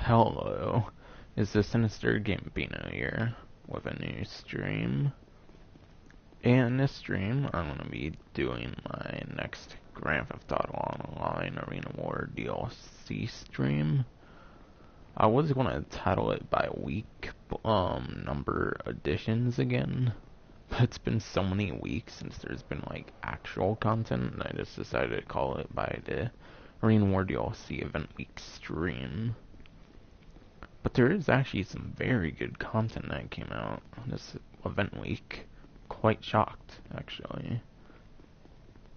Hello, is the Sinister Gambino here with a new stream. And in this stream, I'm going to be doing my next Grand Theft Auto Online Arena War DLC stream. I was going to title it by week number additions again, but it's been so many weeks since there's been like actual content, and I just decided to call it by the Arena War DLC Event Week stream. But there is actually some very good content that came out this event week. Quite shocked, actually.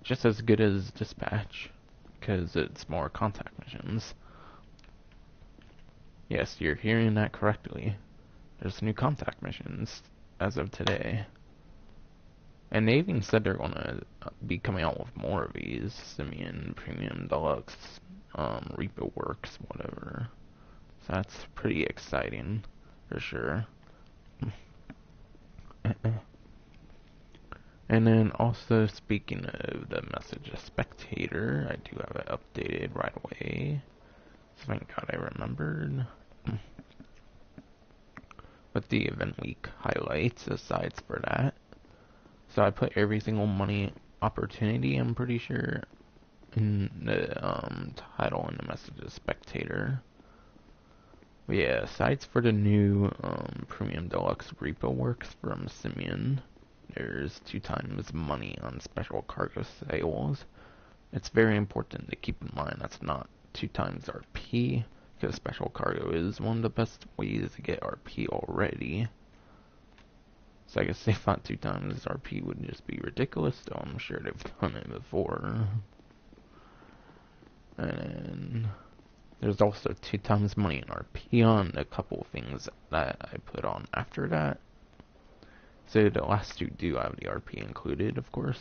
Just as good as Dispatch, because it's more contact missions. Yes, you're hearing that correctly. There's new contact missions as of today. And they even said they're going to be coming out with more of these. Simeon, Premium, Deluxe, Repo Works, whatever. So that's pretty exciting, for sure. And then also, speaking of the message a spectator, I do have it updated right away. So thank God I remembered. With the event week highlights, aside for that. So I put every single money opportunity, I'm pretty sure, in the title and the message a spectator. But yeah, aside for the new Premium Deluxe Repo Works from Simeon, there's 2 times money on special cargo sales. It's very important to keep in mind that's not 2 times RP, because special cargo is one of the best ways to get RP already. So I guess they thought 2 times RP would just be ridiculous, though I'm sure they've done it before. And there's also 2 times money in RP on a couple things that I put on after that. So the last 2 do have the RP included, of course.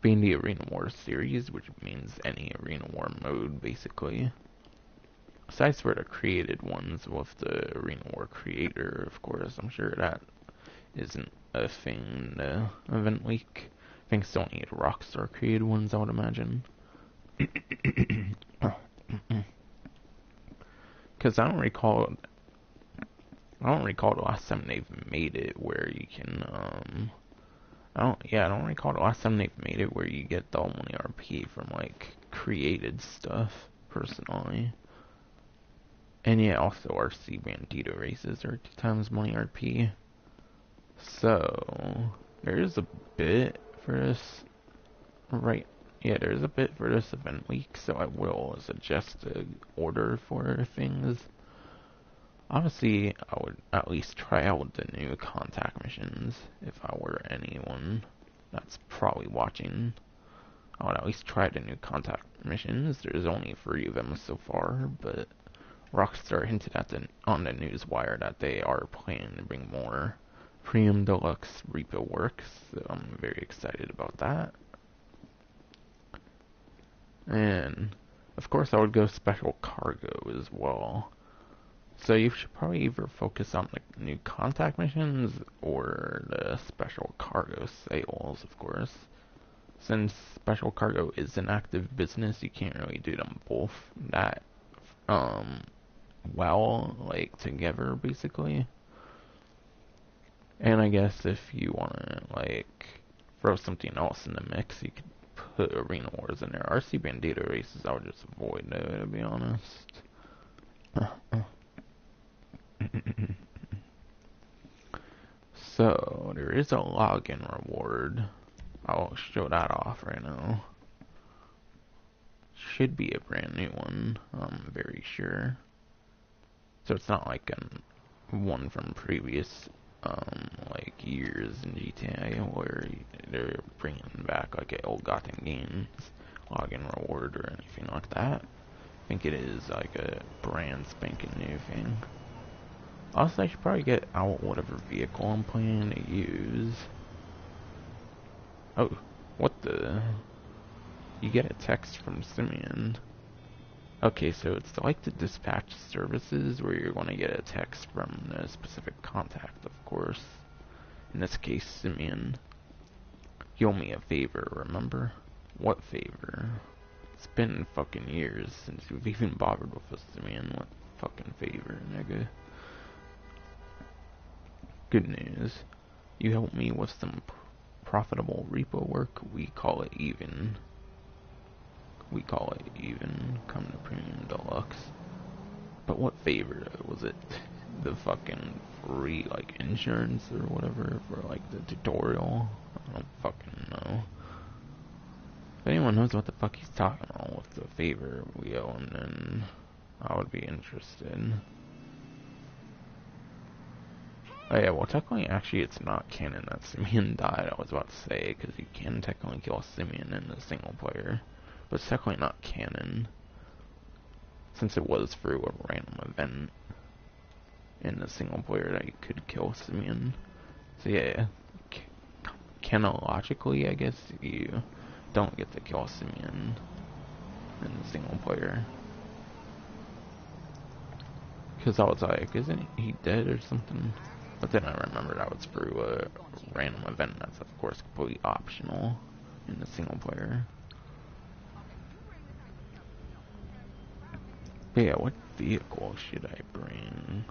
Being the Arena War series, which means any Arena War mode, basically. Besides for the created ones with the Arena War creator, of course. I'm sure that isn't a thing in the event week. I think it's only the Rockstar created ones, I would imagine. Because I don't recall the last time they've made it where you can, I don't recall the last time they've made it where you get the money RP from, like, created stuff, personally. And yeah, also RC Bandito races are 2 times money RP. So, there's a bit for this, right? Yeah, there's a bit for this event week, so I will suggest an order for things. Obviously, I would at least try out the new contact missions, if I were anyone that's probably watching. I would at least try the new contact missions. There's only 3 of them so far, but Rockstar hinted at on the newswire that they are planning to bring more Premium Deluxe Repo Works, so I'm very excited about that. And, of course, I would go special cargo as well. So you should probably either focus on the new contact missions or the special cargo sales, of course. Since special cargo is an active business, you can't really do them both that well, like, together, basically. And I guess if you want to, like, throw something else in the mix, you could put Arena Wars in there. RC Bandito races, I would just avoid, though, to be honest. So, there is a login reward. I'll show that off right now. Should be a brand new one, I'm very sure. So it's not like one from previous like years in GTA where they're bringing back like ill-gotten gains login reward or anything like that. I think it is like a brand spanking new thing. Also, I should probably get out whatever vehicle I'm planning to use. Oh, what the? You get a text from Simeon. Okay, so it's like the dispatch services where you're going to get a text from a specific contact, of course. In this case, Simeon. You owe me a favor, remember? What favor? It's been fucking years since you've even bothered with us, Simeon. What fucking favor, nigga. Good news. You helped me with some profitable repo work. We call it even. We call it even. Come to Premium Deluxe. But what favor was it? The fucking free, like, insurance or whatever for, like, the tutorial? I don't fucking know. If anyone knows what the fuck he's talking about with the favor we owe him, then I would be interested. Oh yeah, well technically, actually it's not canon that Simeon died, I was about to say, because you can technically kill Simeon in the single player. But it's technically not canon, since it was through a random event in the single player that you could kill Simeon. So yeah, canonically, I guess, you don't get to kill Simeon in the single player. Because I was like, isn't he dead or something? But then I remembered I was through a random event that's of course completely optional in the single player. But yeah, what vehicle should I bring?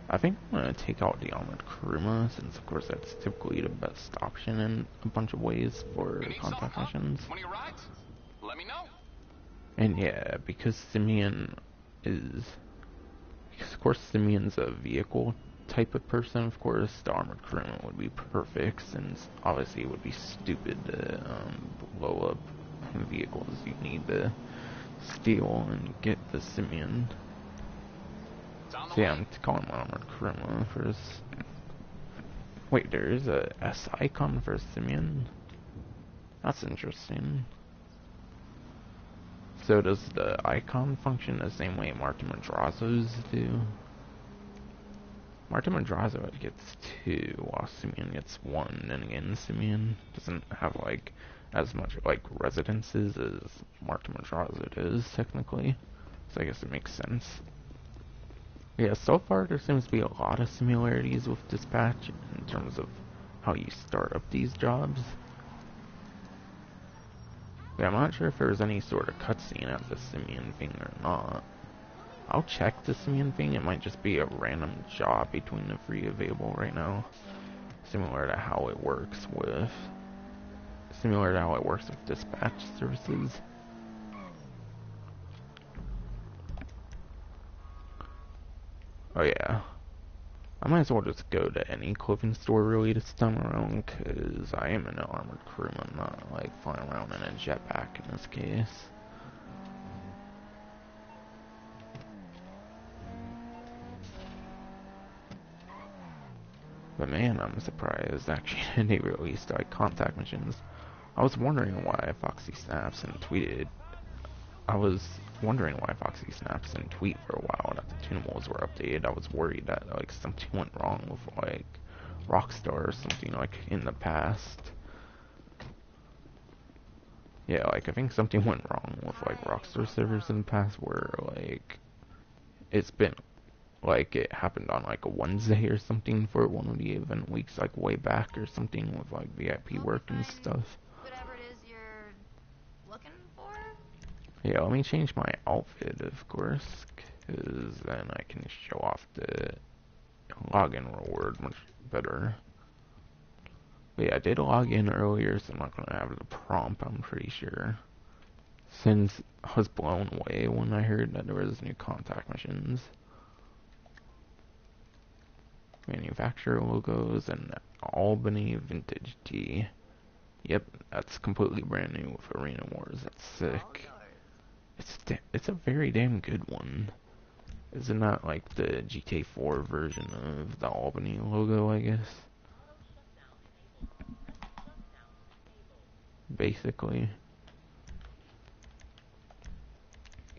I think I'm gonna take out the armored Kuruma, since of course that's typically the best option in a bunch of ways for contact missions. Let me know. And yeah, because Simeon is... Because of course Simeon's a vehicle type of person, of course the armored Kuruma would be perfect, since obviously it would be stupid to blow up vehicles you need to steal and get the Simeon. So yeah, I'm calling my armored Kuruma first. Wait, there is a S icon for Simeon? That's interesting. So does the icon function the same way Martin Madrazo's do? Martin Madrazo gets 2, while Simeon gets 1, and again, Simeon doesn't have, like, as much, like, residences as Martin Madrazo does, technically. So I guess it makes sense. Yeah, so far there seems to be a lot of similarities with Dispatch in terms of how you start up these jobs. Yeah, I'm not sure if there's any sort of cutscene at the Simeon thing or not. I'll check the Simeon thing. It might just be a random job between the 3 available right now. Similar to how it works with dispatch services. Oh yeah. I might as well just go to any clothing store really this time around, cause I am in an armored crew. I'm not like flying around in a jetpack in this case. But man, I'm surprised actually they released like contact missions. I was wondering why Foxy Snaps and tweeted. I was wondering why Foxy Snaps didn't tweet for a while that the tunables were updated. I was worried that like something went wrong with like Rockstar or something like in the past. Yeah, like I think something went wrong with like Rockstar servers in the past where like it's been like it happened on like a Wednesday or something for one of the event weeks like way back or something with like VIP work and stuff. Whatever it is you're looking for? Yeah, let me change my outfit of course, cause then I can show off the login reward much better. But yeah, I did log in earlier, so I'm not gonna have the prompt, I'm pretty sure. Since I was blown away when I heard that there was new contact missions. Manufacturer logos and Albany Vintage Tea. Yep, that's completely brand new with Arena Wars. That's sick. It's a very damn good one. Isn't that like the GTA 4 version of the Albany logo, I guess? Basically.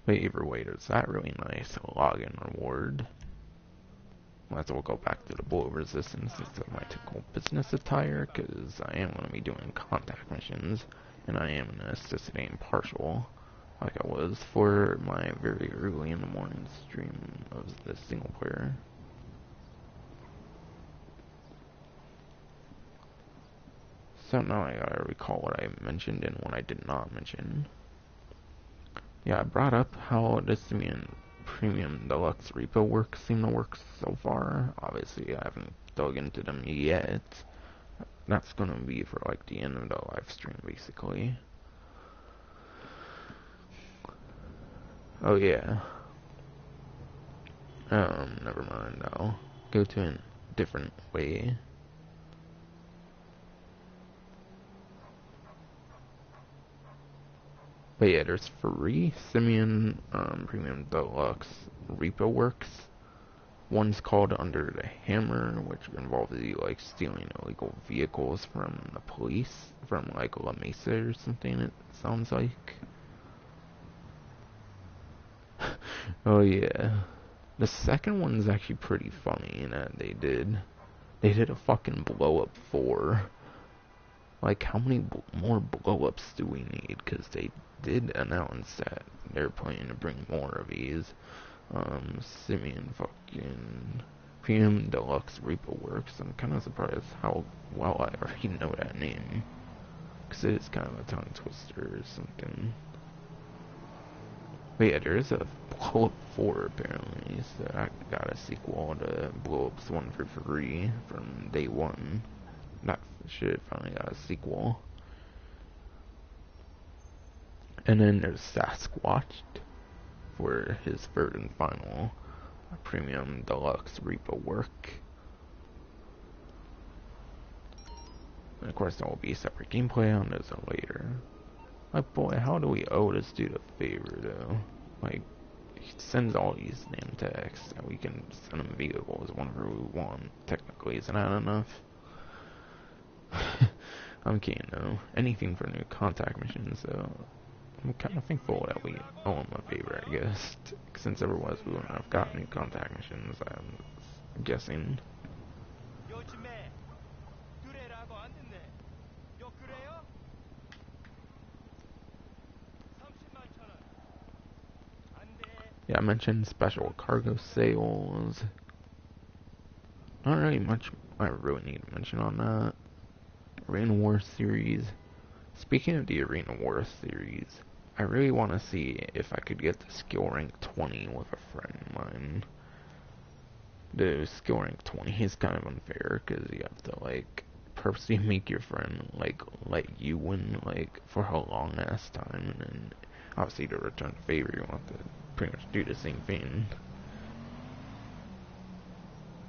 But either way, there's that really nice login reward. Might as well go back to the Blow Resistance instead of my typical business attire, because I am going to be doing contact missions, and I am an assistant impartial, like I was for my very early in the morning stream of the single player. So now I gotta recall what I mentioned and what I did not mention. Yeah, I brought up how the Simeon Premium Deluxe Repo works seem to work so far. Obviously, I haven't dug into them yet. That's gonna be for like the end of the live stream, basically. Oh yeah. Never mind. I'll go to a different way. But yeah, there's free Simeon Premium Deluxe Repo works. One's called Under the Hammer, which involves you like stealing illegal vehicles from the police, from like La Mesa or something. It sounds like. Oh yeah. The second one's actually pretty funny in that they did a fucking blow up 4. Like, how many more blow ups do we need? Because they did announce that they're planning to bring more of these. Simeon fucking Premium Deluxe Repo works. I'm kind of surprised how well I already know that name. Because it is kind of a tongue twister or something. But yeah, there is a Blow Up 4 apparently, so I got a sequel to Blow Ups 1 for free from day one. Not shit, finally got a sequel. And then there's Sasquatch for his third and final Premium Deluxe Repo work. And of course there will be separate gameplay on this later. Like, boy, how do we owe this dude a favor though? Like, he sends all these damn texts and we can send him vehicles whenever we want. Technically, isn't that enough? I'm kidding though. Anything for new contact missions, so I'm kind of thankful that we owe him a favor, I guess. Since otherwise we wouldn't have got new contact missions, I'm guessing. Yeah, I mentioned special cargo sales. Not really much I really need to mention on that. Arena War series. Speaking of the Arena War series, I really want to see if I could get the skill rank 20 with a friend of mine. The skill rank 20 is kind of unfair because you have to like purposely make your friend like let you win like for a long ass time, and then obviously to return favor you want to pretty much do the same thing.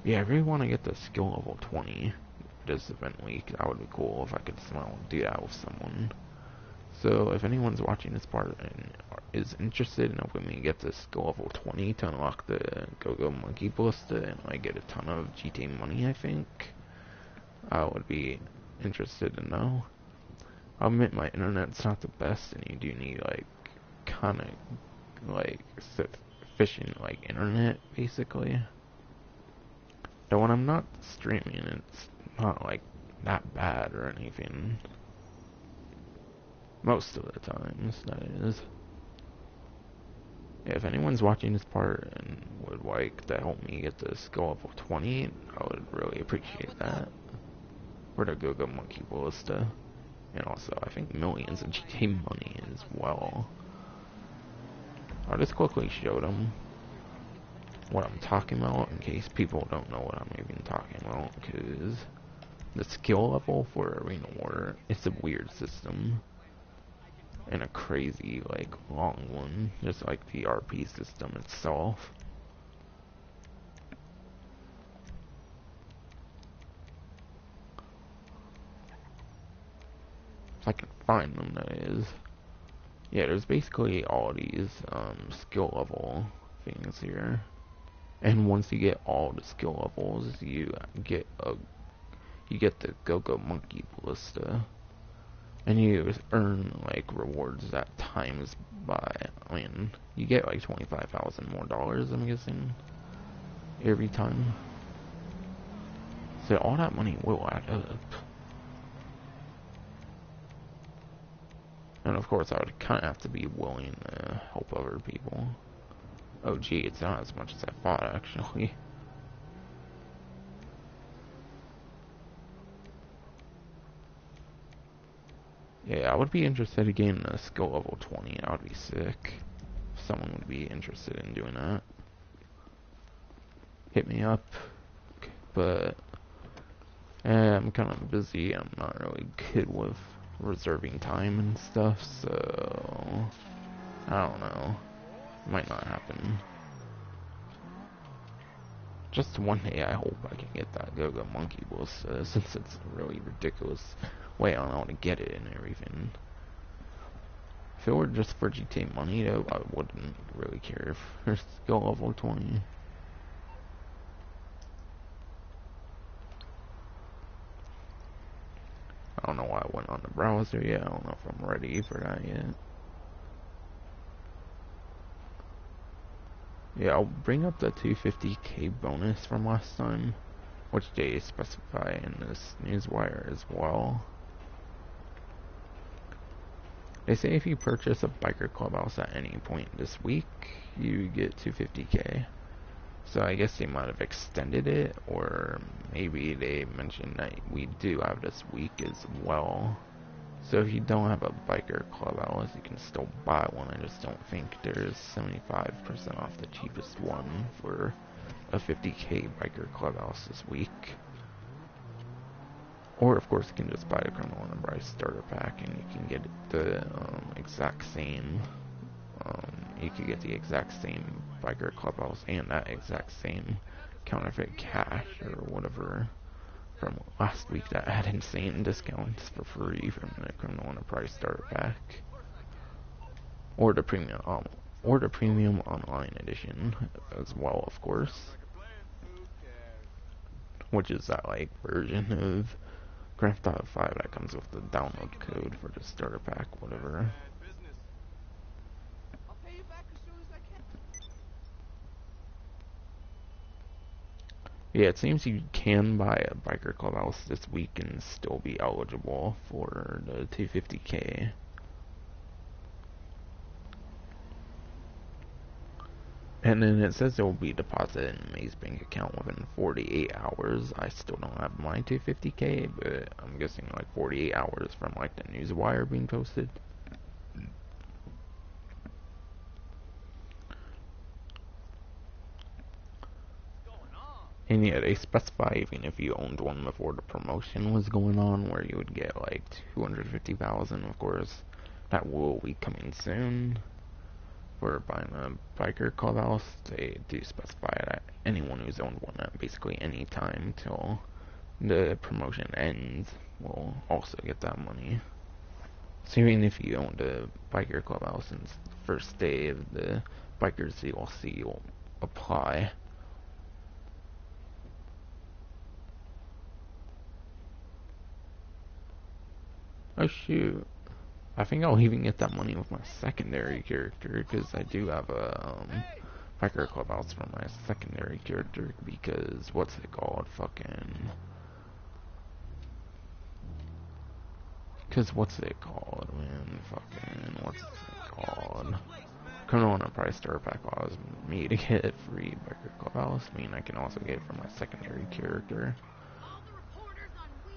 Yeah, I really want to get the skill level 20 this event week. That would be cool if I could somehow do that with someone. So if anyone's watching this part and is interested in helping me get this skill level 20 to unlock the Go-Go Monkey Ballista and like get a ton of GTA money, I think I would be interested to know. I'll admit my internet's not the best, and you do need like kind of like sufficient like internet basically. And when I'm not streaming, it's not like that bad or anything. Most of the times, that is. Yeah, if anyone's watching this part and would like to help me get the skill level 20, I would really appreciate that. For the Go-Go Monkey Ballista. And also, I think millions of GTA money as well. I'll just quickly show them what I'm talking about in case people don't know what I'm even talking about, because the skill level for Arena War is a weird system. And a crazy, like, long one, just like the RP system itself. If I can find them, that is. Yeah, there's basically all these, skill level things here. And once you get all the skill levels, you get the Go-Go Monkey Ballista. And you earn, like, rewards that times by, I mean, you get, like, 25,000 more dollars, I'm guessing, every time. So all that money will add up. And of course, I would kind of have to be willing to help other people. Oh gee, it's not as much as I thought, actually. Yeah, I would be interested in getting a skill level 20. That would be sick. someone would be interested in doing that, hit me up. But I'm kind of busy. I'm not really good with reserving time and stuff, so I don't know. It might not happen. Just one day, I hope I can get that Go-Go Monkey Bus, since it's a really ridiculous way on how to get it and everything. If it were just for GTA money, though, I wouldn't really care if it's go level 20. I don't know why I went on the browser yet. I don't know if I'm ready for that yet. Yeah, I'll bring up the 250k bonus from last time, which they specify in this newswire as well. They say if you purchase a biker clubhouse at any point this week, you get 250k. So I guess they might have extended it, or maybe they mentioned that we do have this week as well. So if you don't have a biker clubhouse, you can still buy one. I just don't think there's 75% off the cheapest one for a 50k biker clubhouse this week. Or of course you can just buy the Criminal Enterprise starter pack and you can get the exact same. You could get the exact same biker clubhouse and that exact same counterfeit cash or whatever from last week that had insane discounts for free from the Criminal Enterprise starter pack, or the premium online edition as well, of course, which is that like version of Grand Theft Auto 5 that comes with the download code for the starter pack, whatever. Yeah, it seems you can buy a biker clubhouse this week and still be eligible for the 250k. And then it says it will be deposited in May's bank account within 48 hours. I still don't have my 250k, but I'm guessing like 48 hours from like the newswire being posted. And yeah, they specify even if you owned one before the promotion was going on, where you would get like 250,000. Of course, that will be coming soon. For buying a biker clubhouse, they do specify that anyone who's owned one at basically any time till the promotion ends will also get that money. So even if you owned a biker clubhouse since the first day of the Bikers DLC, will apply. Oh shoot. I think I'll even get that money with my secondary character, because I do have a biker clubhouse for my secondary character, because what's it called? What's it called, man? What's it called? Criminal Enterprise Starter Pack allows me to get free biker clubhouse. I mean, I can also get it for my secondary character.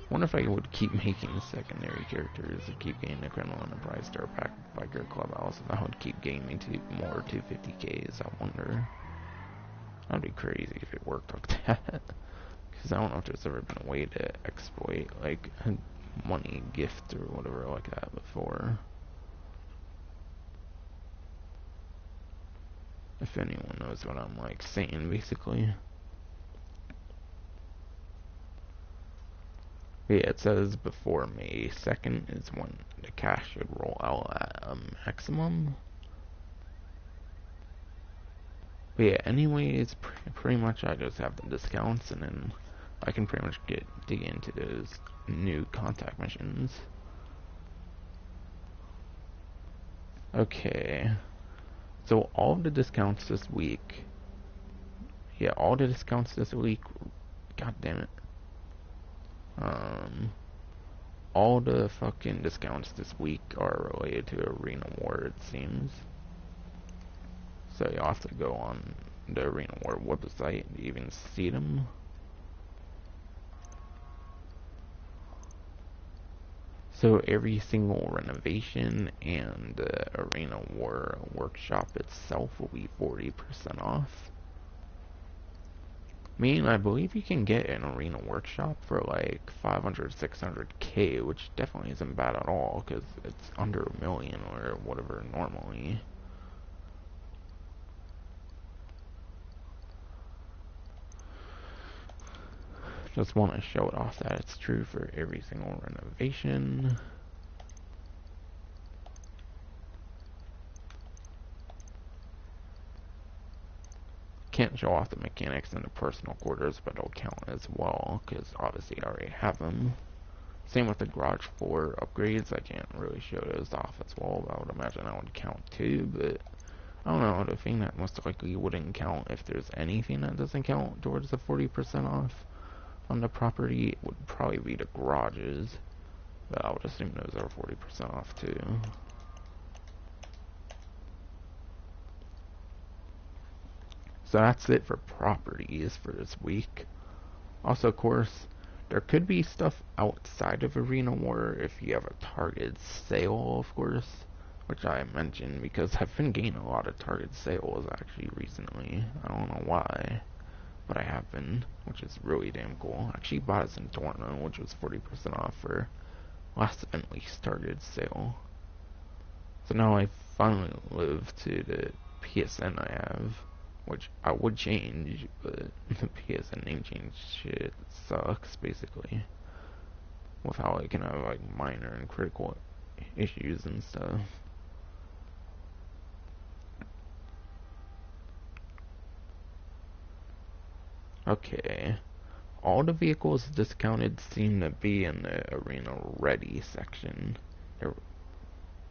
Wonder if I would keep making secondary characters and keep getting the Criminal Enterprise Star Pack Biker Clubhouse, if I would keep getting me more 250ks, I wonder. That'd be crazy if it worked like that. Because I don't know if there's ever been a way to exploit, like, a money gift or whatever like that before. If anyone knows what I'm, like, saying, basically. Yeah, it says before May 2nd is when the cash should roll out at a maximum. But yeah, anyways, pretty much I just have the discounts, and then I can pretty much dig into those new contact missions. Okay, so all the discounts this week. Yeah, all the discounts this week. God damn it. All the fucking discounts this week are related to Arena War, it seems. So you'll have to go on the Arena War website to even see them. So every single renovation and Arena War workshop itself will be 40% off. Meaning I believe you can get an Arena Workshop for like 500, 600k, which definitely isn't bad at all, because it's under a million or whatever normally. Just want to show it off that it's true for every single renovation. Can't show off the mechanics in the personal quarters, but it'll count as well, because obviously I already have them. Same with the garage floor upgrades, I can't really show those off as well, but I would imagine that would count too, but I don't know, the thing that most likely wouldn't count, if there's anything that doesn't count towards the 40% off on the property, would probably be the garages, but I would assume those are 40% off too. So that's it for properties for this week. Also, of course, there could be stuff outside of Arena War if you have a targeted sale, of course, which I mentioned because I've been getting a lot of targeted sales actually recently. I don't know why, but I have been, which is really damn cool. I actually bought a Centorno, which was 40% off for last event least targeted sale. So now I finally live to the PSN I have, which I would change, but the PSN name change shit sucks, basically. With how it can have, like, minor and critical issues and stuff. Okay. All the vehicles discounted seem to be in the Arena Ready section.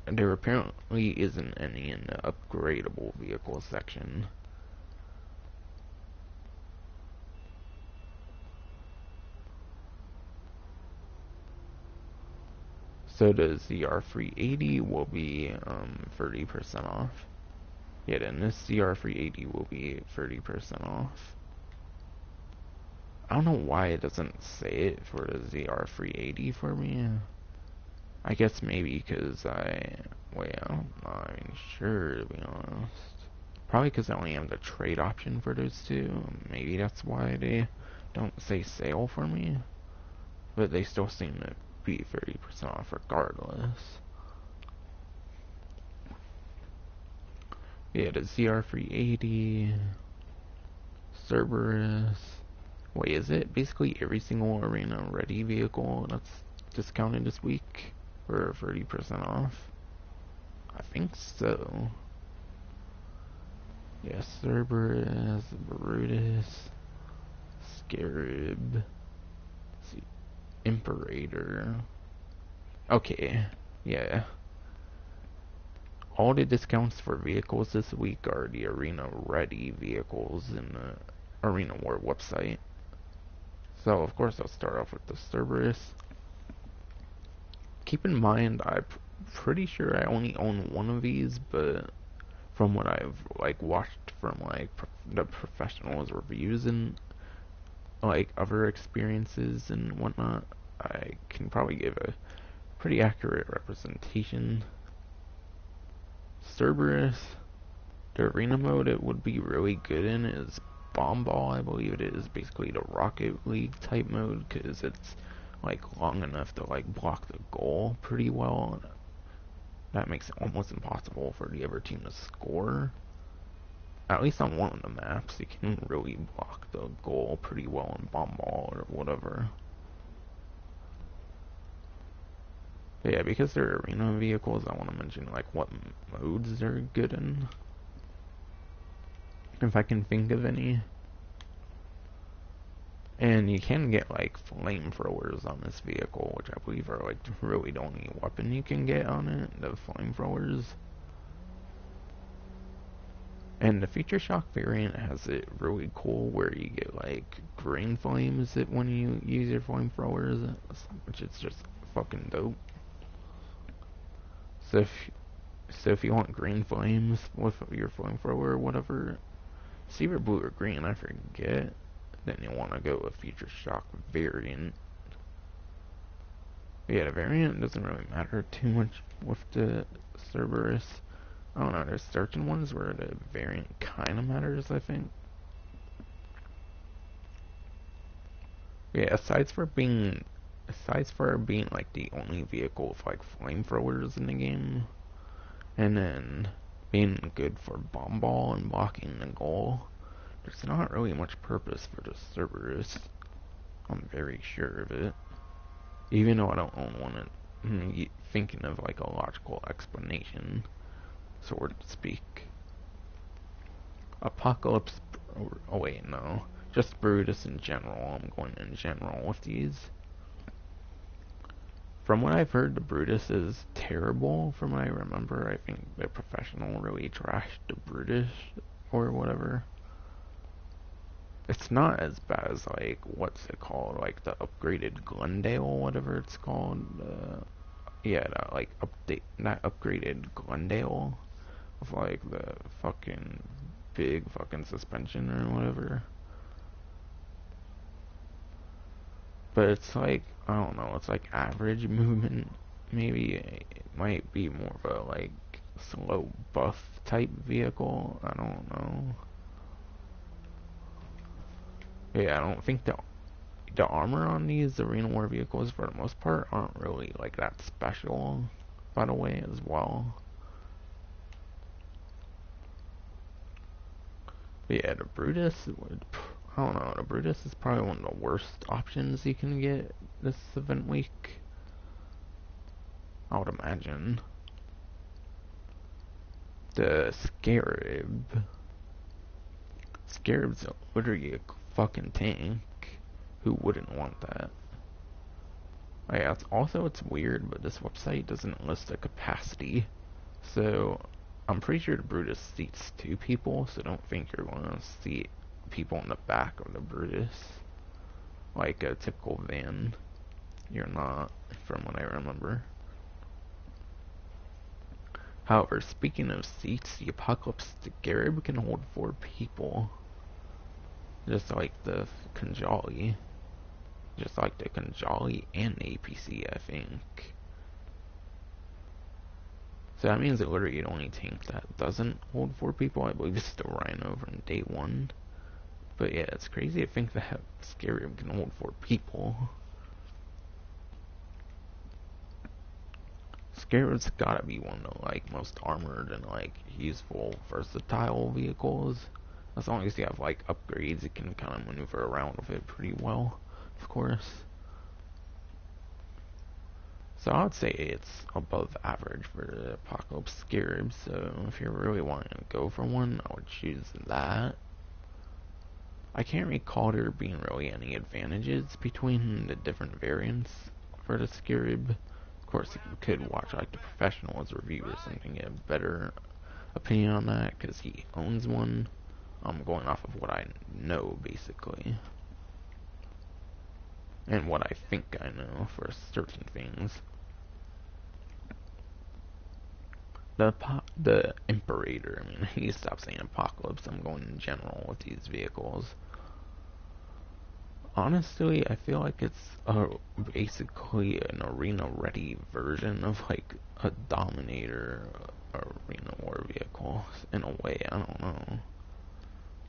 There apparently isn't any in the upgradable vehicle section. So the ZR380 will be 30% off. Yeah, then this ZR380 will be 30% off. I don't know why it doesn't say it for the ZR380 for me. I guess maybe because wait, I'm not even sure, to be honest. Probably because I only have the trade option for those two. Maybe that's why they don't say sale for me. But they still seem to be 30% off regardless. Yeah, the ZR380, Cerberus. Wait, is it basically every single Arena Ready vehicle that's discounted this week for 30% off? I think so. Yeah, Cerberus, Brutus, Scarab, see, Imperator. Okay, yeah. All the discounts for vehicles this week are the Arena Ready vehicles in the Arena War website. So, of course, I'll start off with the Cerberus. Keep in mind, I'm pretty sure I only own one of these, but from what I've like watched from like the professionals' reviews and like other experiences and whatnot, I can probably give a pretty accurate representation. Cerberus, the arena mode it would be really good in is Bomb Ball. I believe it is basically the Rocket League type mode because it's like long enough to like block the goal pretty well. That makes it almost impossible for the other team to score. At least on one of the maps, you can really block the goal pretty well in Bomb Ball or whatever. But yeah, because they're arena vehicles, I want to mention like what modes they're good in. If I can think of any. And you can get like flamethrowers on this vehicle, which I believe are like really the only weapon you can get on it, the flamethrowers. And the Future Shock variant has it really cool where you get like green flames when you use your flamethrowers, which is just fucking dope. So if you want green flames with your flamethrower or whatever, it's either blue or green, I forget. Then you want to go with Future Shock variant. Yeah, the variant doesn't really matter too much with the Cerberus. I don't know, there's certain ones where the variant kinda matters, I think. Yeah, aside for being like the only vehicle with like flamethrowers in the game, and then being good for bomb ball and blocking the goal, there's not really much purpose for the Cerberus. I'm very sure of it. Even though I don't own one, thinking of like a logical explanation, so to speak. Apocalypse. Oh wait, no. Just Brutus in general. I'm going in general with these. From what I've heard, the Brutus is terrible. From what I remember, I think the professional really trashed the Brutus or whatever. It's not as bad as like what's it called, like the upgraded Glendale, whatever it's called. Yeah, like update, not upgraded Glendale with like the fucking big fucking suspension or whatever. But it's like, I don't know, it's like average movement. Maybe it might be more of a like slow buff type vehicle. I don't know. Yeah, I don't think the armor on these arena war vehicles for the most part aren't really like that special, by the way, as well. But yeah, the Brutus would, I don't know, the Brutus is probably one of the worst options you can get this event week, I would imagine. The Scarab's literally a fucking tank. Who wouldn't want that? Oh yeah, it's weird, but this website doesn't list a capacity. So, I'm pretty sure the Brutus seats 2 people, so don't think you're going to seat people in the back of the Brutus. Like a typical van. You're not, from what I remember. However, speaking of seats, the Apocalypse Scarab can hold 4 people. Just like the Kanjali. Just like the Kanjali and the APC, I think. So that means that literally the only tank that doesn't hold 4 people, I believe, is the Rhino from day 1. But yeah, it's crazy to think that Scarab can hold 4 people. Scarab's gotta be one of the like most armored and like useful versatile vehicles. As long as you have like upgrades, you can kind of maneuver around with it pretty well, of course. So I would say it's above average for the Apocalypse Scarab, so if you're really wanting to go for one, I would choose that. I can't recall there being really any advantages between the different variants for the Scarab. Of course, you could watch like the Professional's review or something, get a better opinion on that, because he owns one. I'm going off of what I know, basically. And what I think I know for certain things. The Imperator, I mean, I need to stop saying Apocalypse, I'm going in general with these vehicles. Honestly, I feel like it's basically an arena-ready version of like a Dominator arena war vehicle, in a way, I don't know.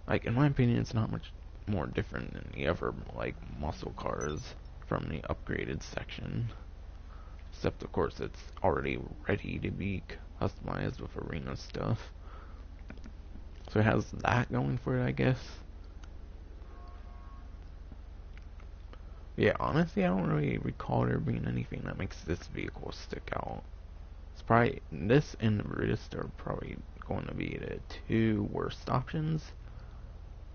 Like, in my opinion, it's not much more different than the other, like, muscle cars from the upgraded section. Except, of course, it's already ready to be customized with arena stuff. So it has that going for it, I guess. Yeah, honestly, I don't really recall there being anything that makes this vehicle stick out. It's probably, this and the Brutus are probably going to be the 2 worst options.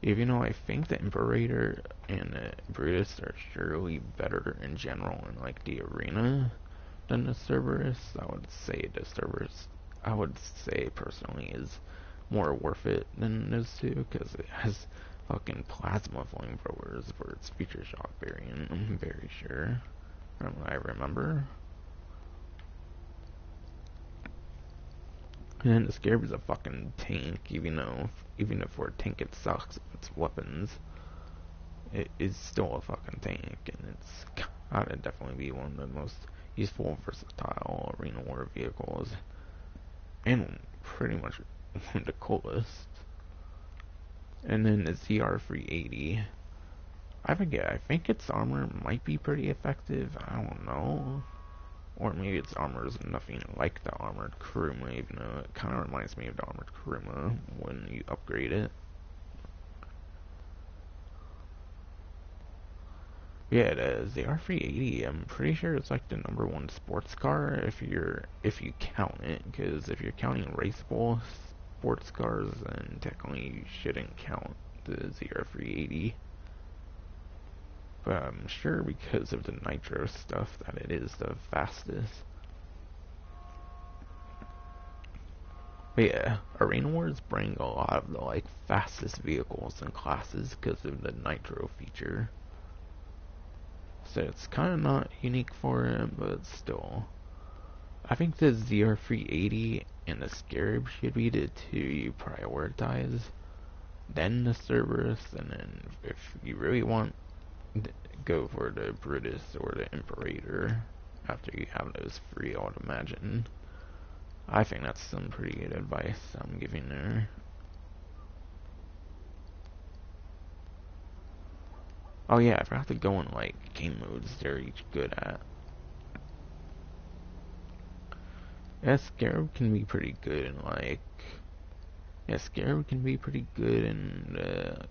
Even though I think the Imperator and the Brutus are surely better in general in like the arena than the Cerberus, I would say the Cerberus, I would say personally, is more worth it than those 2, because it has fucking plasma flamethrowers for its Future Shock variant, I'm very sure, from what I remember. And the Scarab is a fucking tank, even if for a tank it sucks with its weapons. It is still a fucking tank, and it's gotta definitely be one of the most He's full versatile arena war vehicles, and pretty much one of the coolest. And then the ZR380. I forget, I think its armor might be pretty effective, I don't know. Or maybe its armor is nothing like the Armored Kuruma, even though it kind of reminds me of the Armored Kuruma when you upgrade it. Yeah, the ZR380, I'm pretty sure it's like the #1 sports car if you count it, because if you're counting raceable sports cars, then technically you shouldn't count the ZR380. But I'm sure because of the nitro stuff that it is the fastest. But yeah, Arena Wars bring a lot of the like fastest vehicles and classes because of the nitro feature. So it's kind of not unique for it, but still. I think the ZR380 and the Scarab should be the two you prioritize. Then the Cerberus, and then if you really want, go for the Brutus or the Imperator after you have those three, I would imagine. I think that's some pretty good advice I'm giving there. Oh yeah, I forgot to go in like game modes they're each good at. Yeah, Scarab can be pretty good in like... Yeah, Scarab can be pretty good in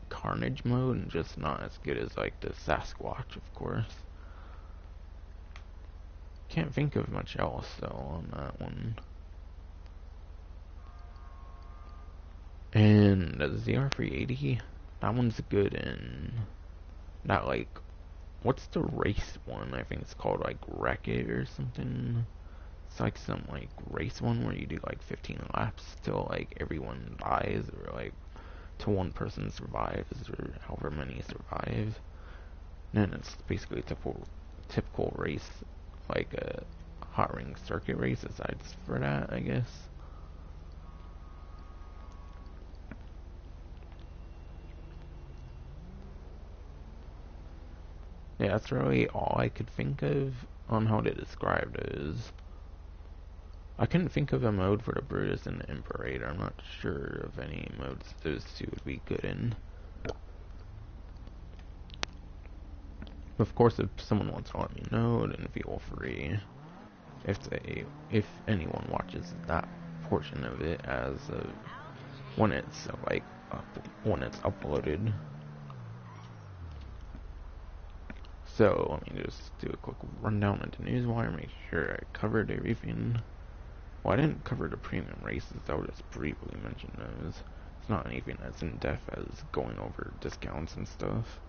Carnage mode, and just not as good as like the Sasquatch, of course. Can't think of much else though on that one. And the ZR380, that one's good in that like... What's the race one? I think it's called like Wreck-It or something. It's like some like race one where you do like 15 laps till like everyone dies, or like till one person survives, or however many survive. And then it's basically a typical race, like a hot ring circuit race aside for that, I guess. Yeah, that's really all I could think of on how to describe those. I couldn't think of a mode for the Brutus and the Imperator. I'm not sure of any modes those two would be good in. Of course, if someone wants to let me know, then feel free. If anyone watches that portion of it as when it's like when it's uploaded. So let me just do a quick rundown of the newswire, make sure I covered everything. Well, I didn't cover the premium races, I'll just briefly mention those. It's not anything as in-depth as going over discounts and stuff.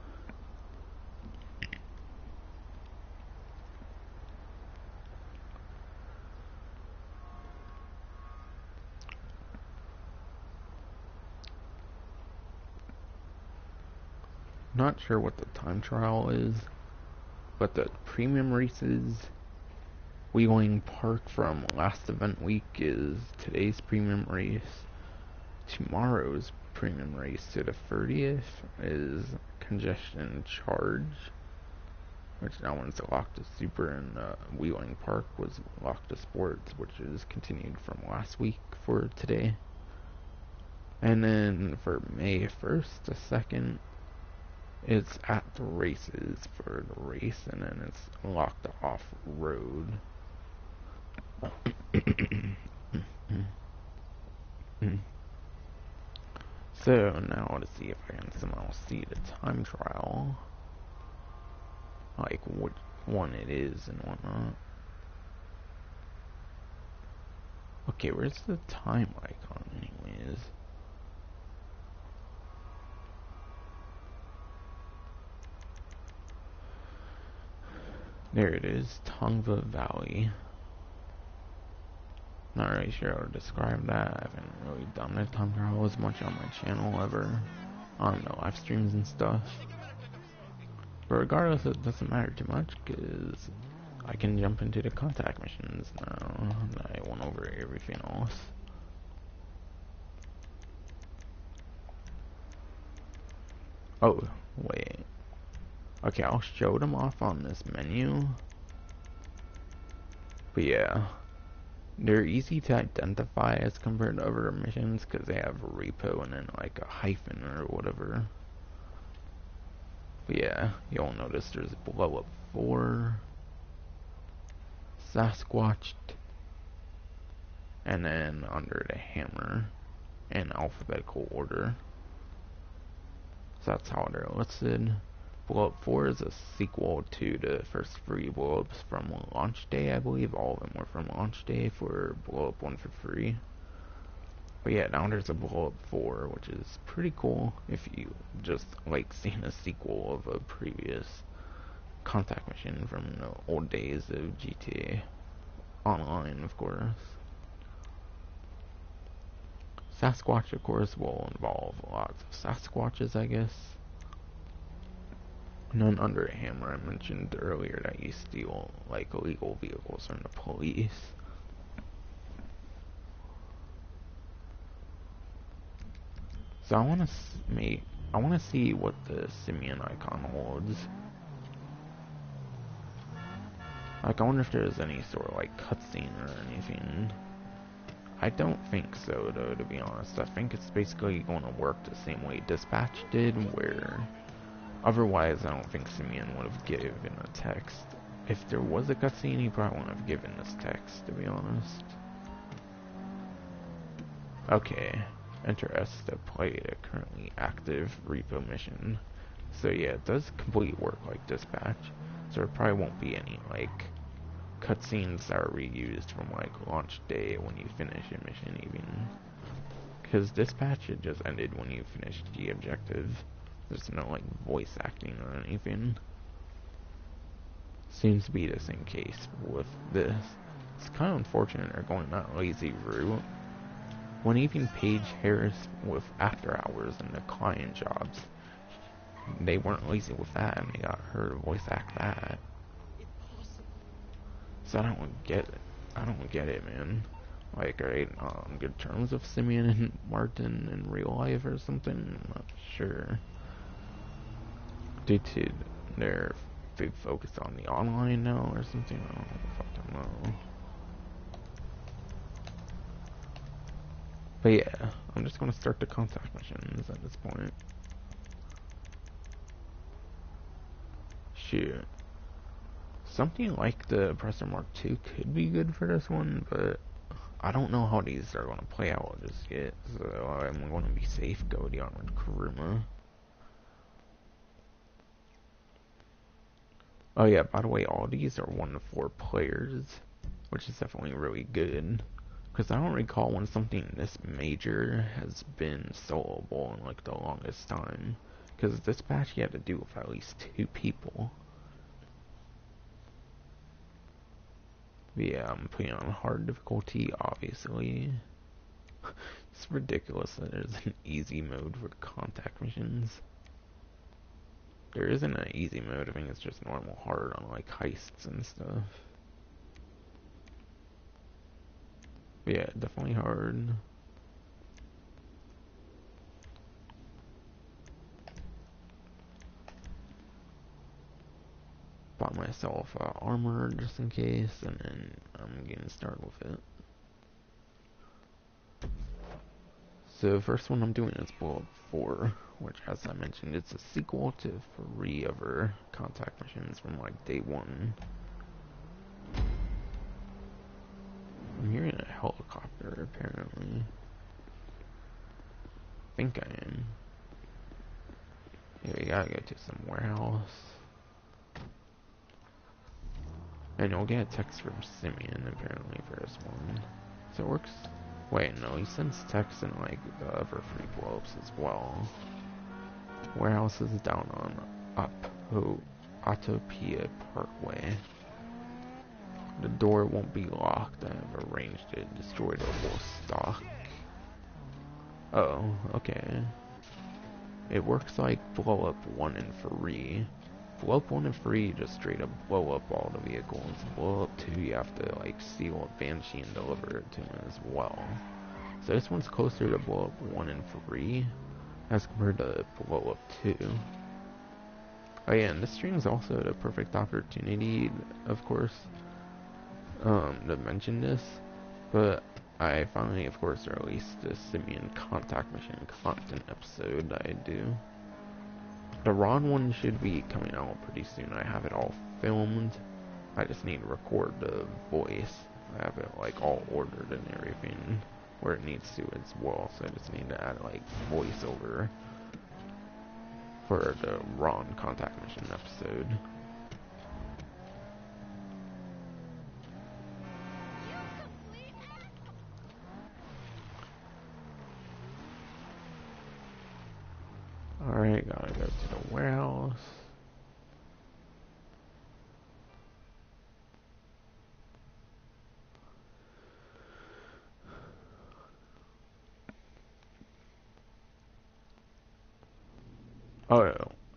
Not sure what the time trial is, but the premium races, Wheeling Park from last event week is today's premium race. Tomorrow's premium race to the 30th is Congestion Charge, which that one's locked to Super, and Wheeling Park was locked to Sports, which is continued from last week for today. And then for May 1st to 2nd, it's at the races for the race, and then it's locked off-road. So now to see if I can somehow see the time trial, like which one it is and whatnot. Okay, where's the time icon anyways? There it is, Tongva Valley. Not really sure how to describe that. I haven't really done the time trial as much on my channel ever, on the live streams and stuff. But regardless, it doesn't matter too much, because I can jump into the contact missions now that I went over everything else. Oh, wait. Okay, I'll show them off on this menu. But yeah, they're easy to identify as compared to other missions because they have a repo and then like a hyphen or whatever. But yeah, you'll notice there's Blow Up 4, Sasquatch, and then under the hammer in alphabetical order. So that's how they're listed. Blow Up 4 is a sequel to the first 3 Blow Ups from launch day, I believe. All of them were from launch day for Blow Up 1 for free. But yeah, now there's a Blow Up 4, which is pretty cool if you just like seeing a sequel of a previous contact mission from the old days of GTA Online, of course. Sasquatch, of course, will involve lots of Sasquatches, I guess. And then under a hammer, I mentioned earlier that you steal like illegal vehicles from the police. So I want to see what the Simeon icon holds. Like, I wonder if there's any sort of like cutscene or anything. I don't think so, though, to be honest. I think it's basically going to work the same way Dispatch did, where otherwise I don't think Simeon would have given a text. If there was a cutscene, he probably wouldn't have given this text, to be honest. Okay, enter S to play the currently active repo mission. So yeah, it does completely work like Dispatch. So there probably won't be any like cutscenes that are reused from like launch day when you finish a mission even. Because Dispatch, it just ended when you finished the objective. There's no like voice acting or anything. Seems to be the same case with this. It's kind of unfortunate they're going that lazy route. When even Paige Harris with After Hours and the client jobs, they weren't lazy with that and they got her to voice act that. So I don't get it. I don't get it, man. Like, are they on good terms with Simeon and Martin in real life or something? I'm not sure. Due to their big focus on the online now or something? I don't know. But yeah, I'm just gonna start the contact missions at this point. Shoot. Something like the Oppressor Mark II could be good for this one, but I don't know how these are gonna play out just yet, so I'm gonna be safe, go with the Armored Kuruma. Oh yeah, by the way, all these are 1 to 4 players, which is definitely really good. Because I don't recall when something this major has been soloable in like the longest time. Because this patch you had to do with at least 2 people. But yeah, I'm putting on hard difficulty, obviously. It's ridiculous that there's an easy mode for contact missions. There isn't an easy mode, I think it's just normal hard on like heists and stuff. But yeah, definitely hard. Bought myself armor just in case, and then I'm getting started with it. So first one I'm doing is Blow Up 4, which as I mentioned, it's a sequel to 3 other contact missions from like day 1. I'm hearing a helicopter apparently. I think I am. Yeah, we gotta go to some warehouse. And you'll get a text from Simeon apparently for this one. So it works. Wait, no, he sends texts in like the other 3 blow-ups as well. Warehouse is down on Autopia Parkway. The door won't be locked. I have arranged to destroy the whole stock. Oh, okay. It works like Blow Up 1 and 3. Blow Up 1 and 3, just straight up blow up all the vehicles. Blow Up 2, you have to like steal a Banshee and deliver it to him as well. So this one's closer to Blow Up 1 and 3 as compared to Blow Up 2. Oh yeah, and this stream is also the perfect opportunity, of course, to mention this, but I finally, of course, released the Simeon contact mission content episode that I do. The Ron one should be coming out pretty soon. I have it all filmed. I just need to record the voice. I have it like all ordered and everything where it needs to as well. So I just need to add like voiceover for the Ron contact mission episode. Alright, gotta go to the warehouse. Oh,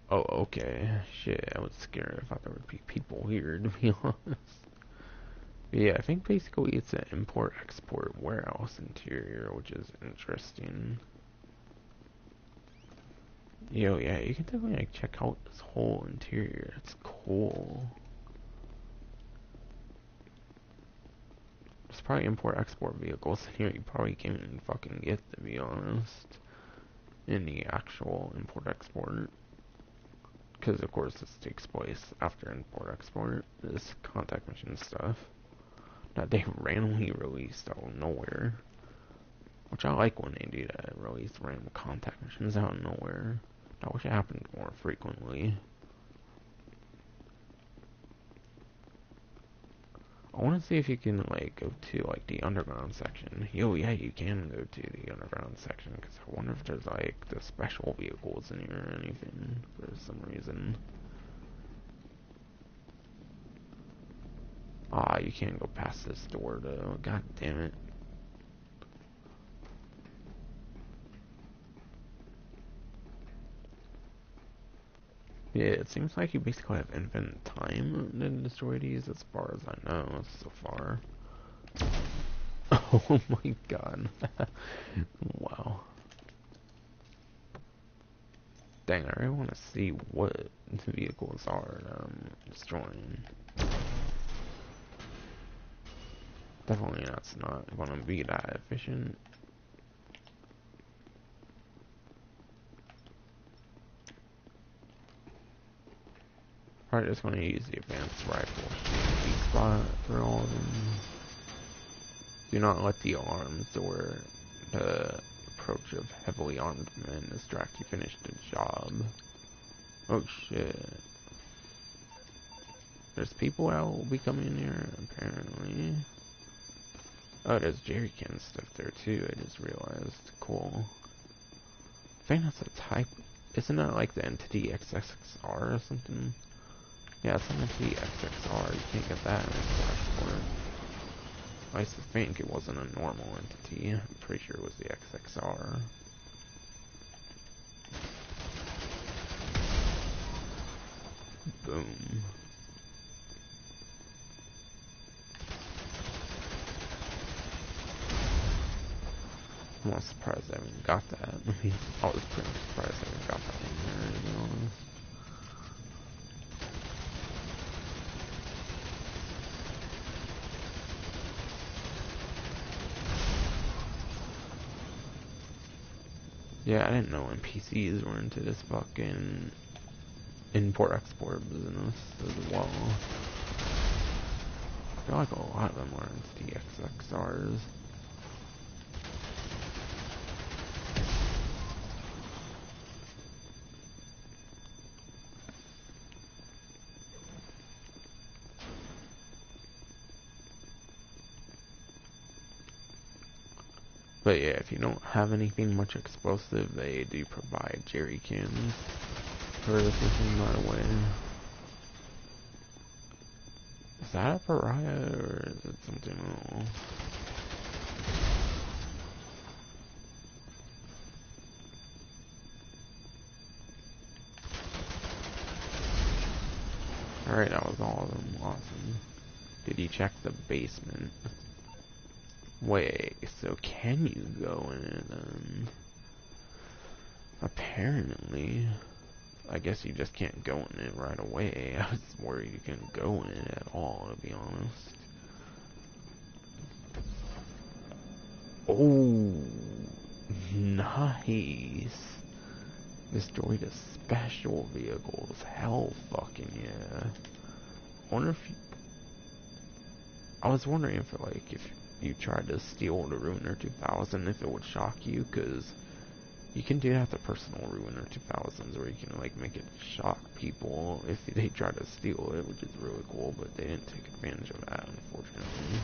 oh, okay. Shit, I was scared. I thought there would be people here, to be honest. But yeah, I think basically it's an import-export warehouse interior, which is interesting. Yo, yeah, you can definitely like check out this whole interior. It's cool. There's probably import-export vehicles in here you probably can't even fucking get, to be honest. In the actual import-export. Because of course this takes place after import-export. This contact mission stuff that they randomly released out of nowhere. Which I like when they do that, release random contact missions out of nowhere. I wish it happened more frequently. I want to see if you can like go to like the underground section. Yo, yeah, you can go to the underground section because I wonder if there's like the special vehicles in here or anything for some reason. Ah, you can't go past this door though. God damn it. Yeah, it seems like you basically have infinite time to destroy these as far as I know so far. Oh my god. Wow. Dang, I really want to see what the vehicles are that I'm destroying. Definitely that's not going to be that efficient. Probably just going to use the advanced rifle shooting spot for all of them. Do not let the arms or the approach of heavily armed men distract you. Finish the job. Oh shit. There's people that will be coming in here, apparently. Oh, there's jerry can stuff there too, I just realized. Cool. I think that's a type. Isn't that like the entity XXXR or something? Yeah, it's an entity XXR. You can't get that in export. I used to think it wasn't a normal entity. I'm pretty sure it was the XXR. Boom. I'm not surprised I even got that. I was pretty surprised I even got that in there, to be honest. Yeah, I didn't know NPCs were into this fucking import-export business as well. I feel like a lot of them are into the XXRs. But yeah, if you don't have anything much explosive, they do provide jerry cans for the fishing right away. Is that a pariah or is it something else? Alright, that was all of them. Awesome. Did you check the basement? Wait, so can you go in it then? Apparently. I guess you just can't go in it right away. I was worried you couldn't go in it at all, to be honest. Oh, nice. Destroyed a special vehicles. Hell fucking yeah. I wonder if you, I was wondering if if you tried to steal the Ruiner 2000, if it would shock you, cause you can do that to personal Ruiner 2000s, where you can like make it shock people if they try to steal it, which is really cool. But they didn't take advantage of that, unfortunately.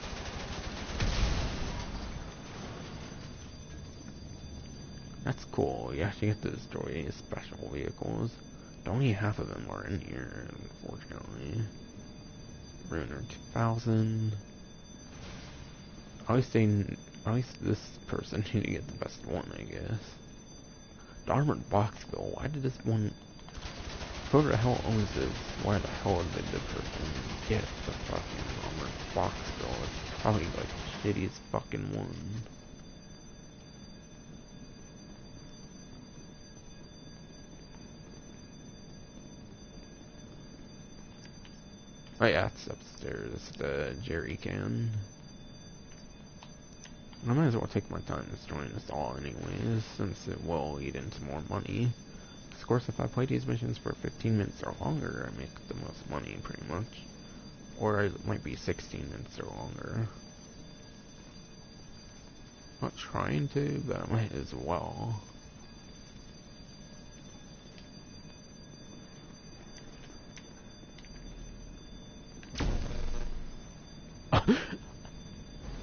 That's cool. You actually get to destroy special vehicles. Only half of them are in here, unfortunately. Ruiner 2000. At least this person need to get the best one, I guess. The Armored Boxville. Why did this one? Whoever the hell owns this? Why the hell did the person get the fucking Armored Boxville? It's probably like the shittiest fucking one. Oh yeah, it's upstairs, the jerry can. I might as well take my time destroying this all anyways, since it will eat into more money. Of course, if I play these missions for 15 minutes or longer, I make the most money, pretty much. Or it might be 16 minutes or longer. Not trying to, but I might as well.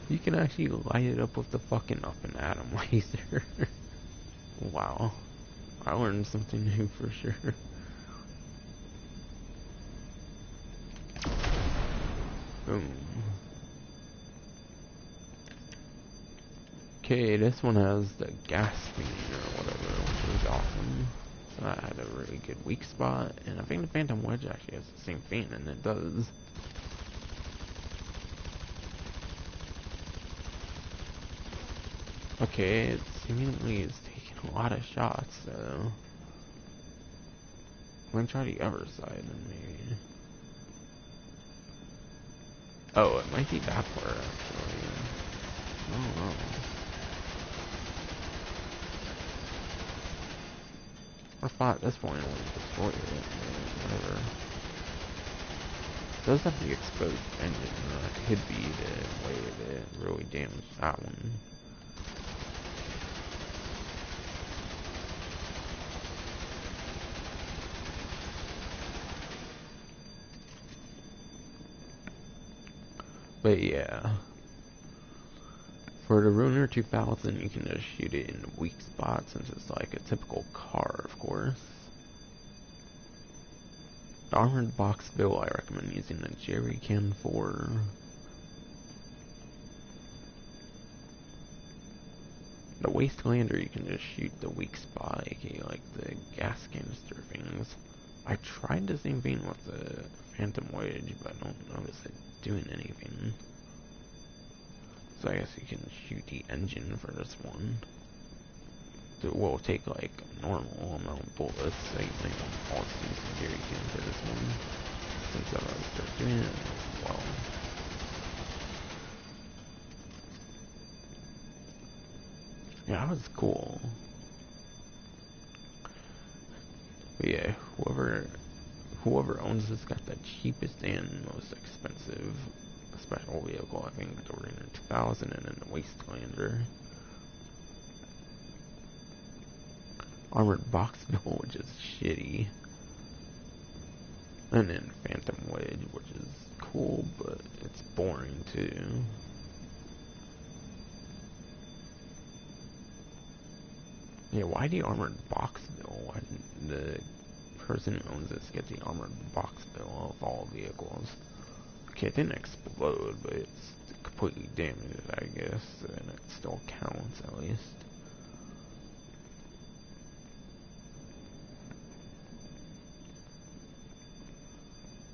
You can actually light it up with the fucking up and atom laser. Wow. I learned something new for sure. Boom. Okay, this one has the gas fiend or whatever, which is awesome. So I had a really good weak spot, and I think the Phantom Wedge actually has the same thing, and it does. Okay, it seemingly is taking a lot of shots, so I'm gonna try the other side then maybe. Oh, it might be that part actually. I don't know. I thought this point would destroy it, but whatever. It does have the exposed engine, that could be the way that really damaged that one. But yeah, for the Ruiner 2000, you can just shoot it in weak spots since it's like a typical car, of course. The Armored Boxville, I recommend using the jerry can for. The Wastelander, you can just shoot the weak spot, aka like the gas canister things. I tried the same thing with the Phantom Wedge, but I don't notice it doing anything. So I guess you can shoot the engine for this one. So it will take like a normal amount of bullets, so you might also use the jerry can for this one. Since I've already started doing it as well. Yeah, that was cool. But yeah, whoever owns this got the cheapest and most expensive special vehicle. I think the Repo 2000 and then the Wastelander. Armored Boxville, which is shitty. And then Phantom Wedge, which is cool, but it's boring too. Yeah, why the Armored Boxville? Why didn't the person who owns this get the Armored Boxville of all vehicles? Okay, it didn't explode, but it's completely damaged, I guess, and it still counts at least.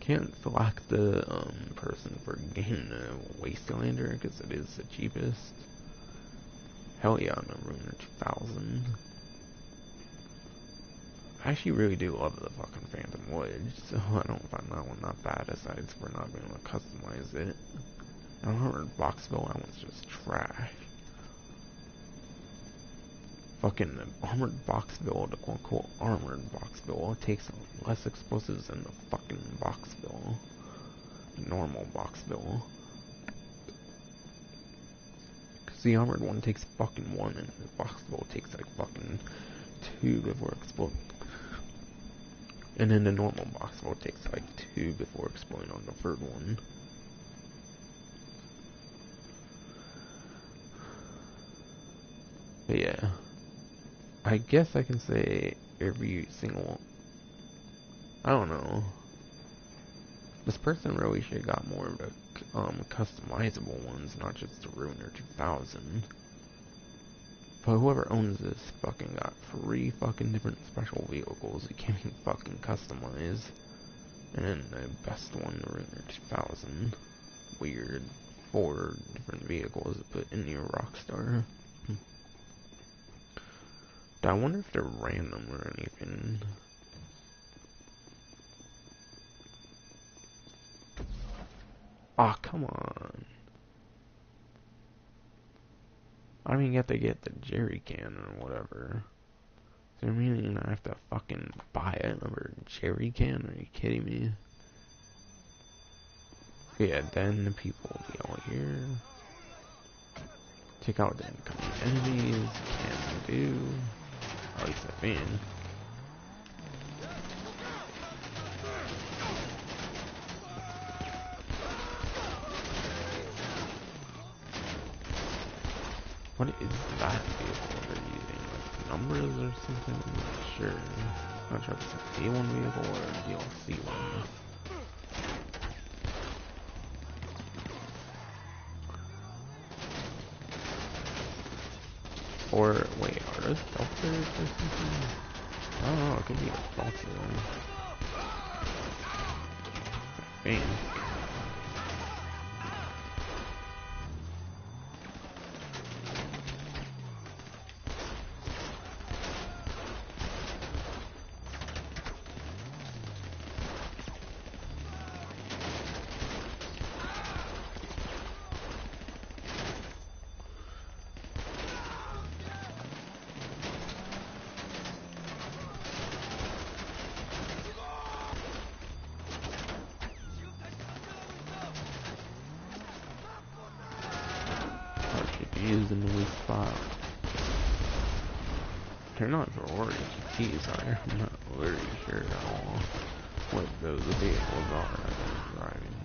Can't select the person for getting the Wastelander because it is the cheapest. Hell yeah, on the Ruiner 2000. I actually really do love the fucking Phantom Wedge, so I don't find that one that bad aside for not being able to customize it. I don't remember Boxville, that one's just trash. fucking armored box build, quote unquote armored box build, takes less explosives than the fucking box build. Normal box build. Cause the armored one takes fucking 1 and the box build takes like fucking 2 before exploding. And then the normal box build takes like 2 before exploding on the third one. But yeah. I guess I can say every single... I don't know. This person really should have got more of the customizable ones, not just the Ruiner 2000. But whoever owns this fucking got 3 fucking different special vehicles you can't even fucking customize. And then the best one, the Ruiner 2000. Weird. 4 different vehicles to put in your Rockstar. I wonder if they're random or anything. Ah, come on. I don't even get to get the jerry can or whatever. So I mean I have to fucking buy another jerry can? Are you kidding me? Yeah, then the people will be all here. Check out the incoming enemies. Can do. At least I think. What is that vehicle they're using? Like numbers or something? I'm not sure. I'm not sure if it's a day 1 vehicle or a DLC one. Or, wait, are those filters or something? I don't know, it could be a filter. I think. In the weak spot. They're not RPGs, I'm not really sure at all what those vehicles are that I'm driving.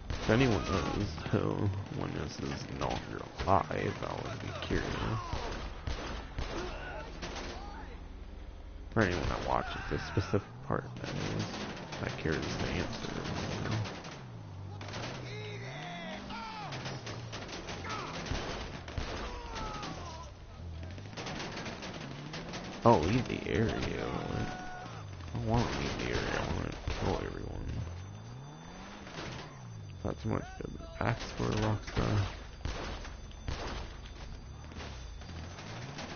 If anyone knows who, when this is not real live, I would be curious. For anyone that watches this specific part, that cares the answer. Oh, leave the area. I don't want to leave the area. I want to kill everyone. Not too much to ask for a Rockstar.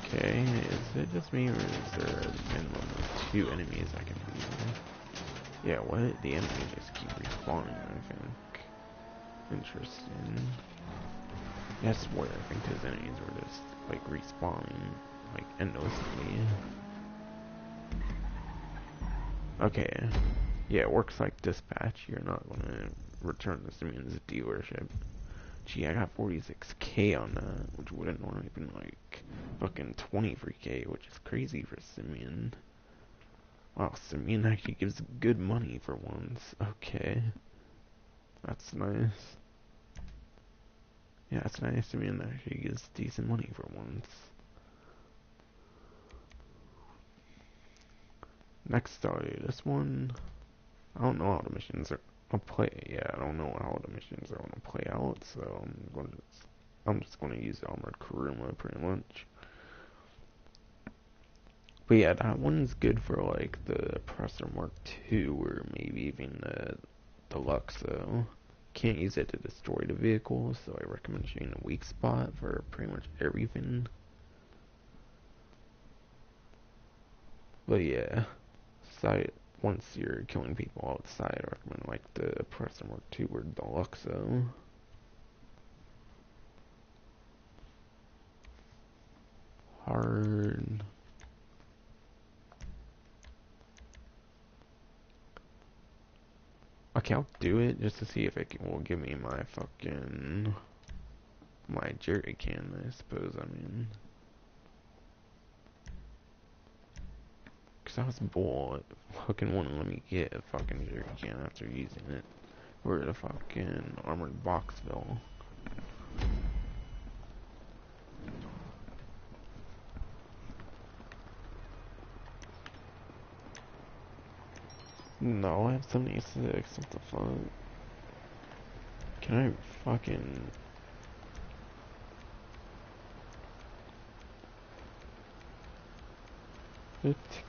Okay, is it just me or is there a minimum of 2 enemies I can do? Yeah, what? The enemies just keep respawning, I think. Interesting. Yeah, I swear, I think those enemies were just, like, respawning, like, endlessly. Okay. Yeah, it works like dispatch. You're not gonna return to Simeon's dealership. Gee, I got 46k on that, which would have normally been like fucking 23k, which is crazy for Simeon. Wow, Simeon actually gives good money for once. Okay. That's nice. Yeah, that's nice. Simeon actually gives decent money for once. Next story, this one, I don't know how the missions are gonna play. Yeah, I don't know how the missions are gonna play out, so I'm just gonna use Armored Kuruma pretty much. But yeah, that one's good for like the Oppressor Mark II or maybe even the Deluxe, so can't use it to destroy the vehicle, so I recommend shooting a weak spot for pretty much everything. But yeah, side once you're killing people outside, I recommend like the Oppressor Mark II or Deluxe. hard. Okay, I'll do it just to see if it will give me my fucking... my jerry can, I suppose, I mean. Cause I was bored. Fucking wouldn't let me get a fucking jerry can after using it. We're at a fucking armored boxville. No, I have 76. What the fuck? Can I fucking...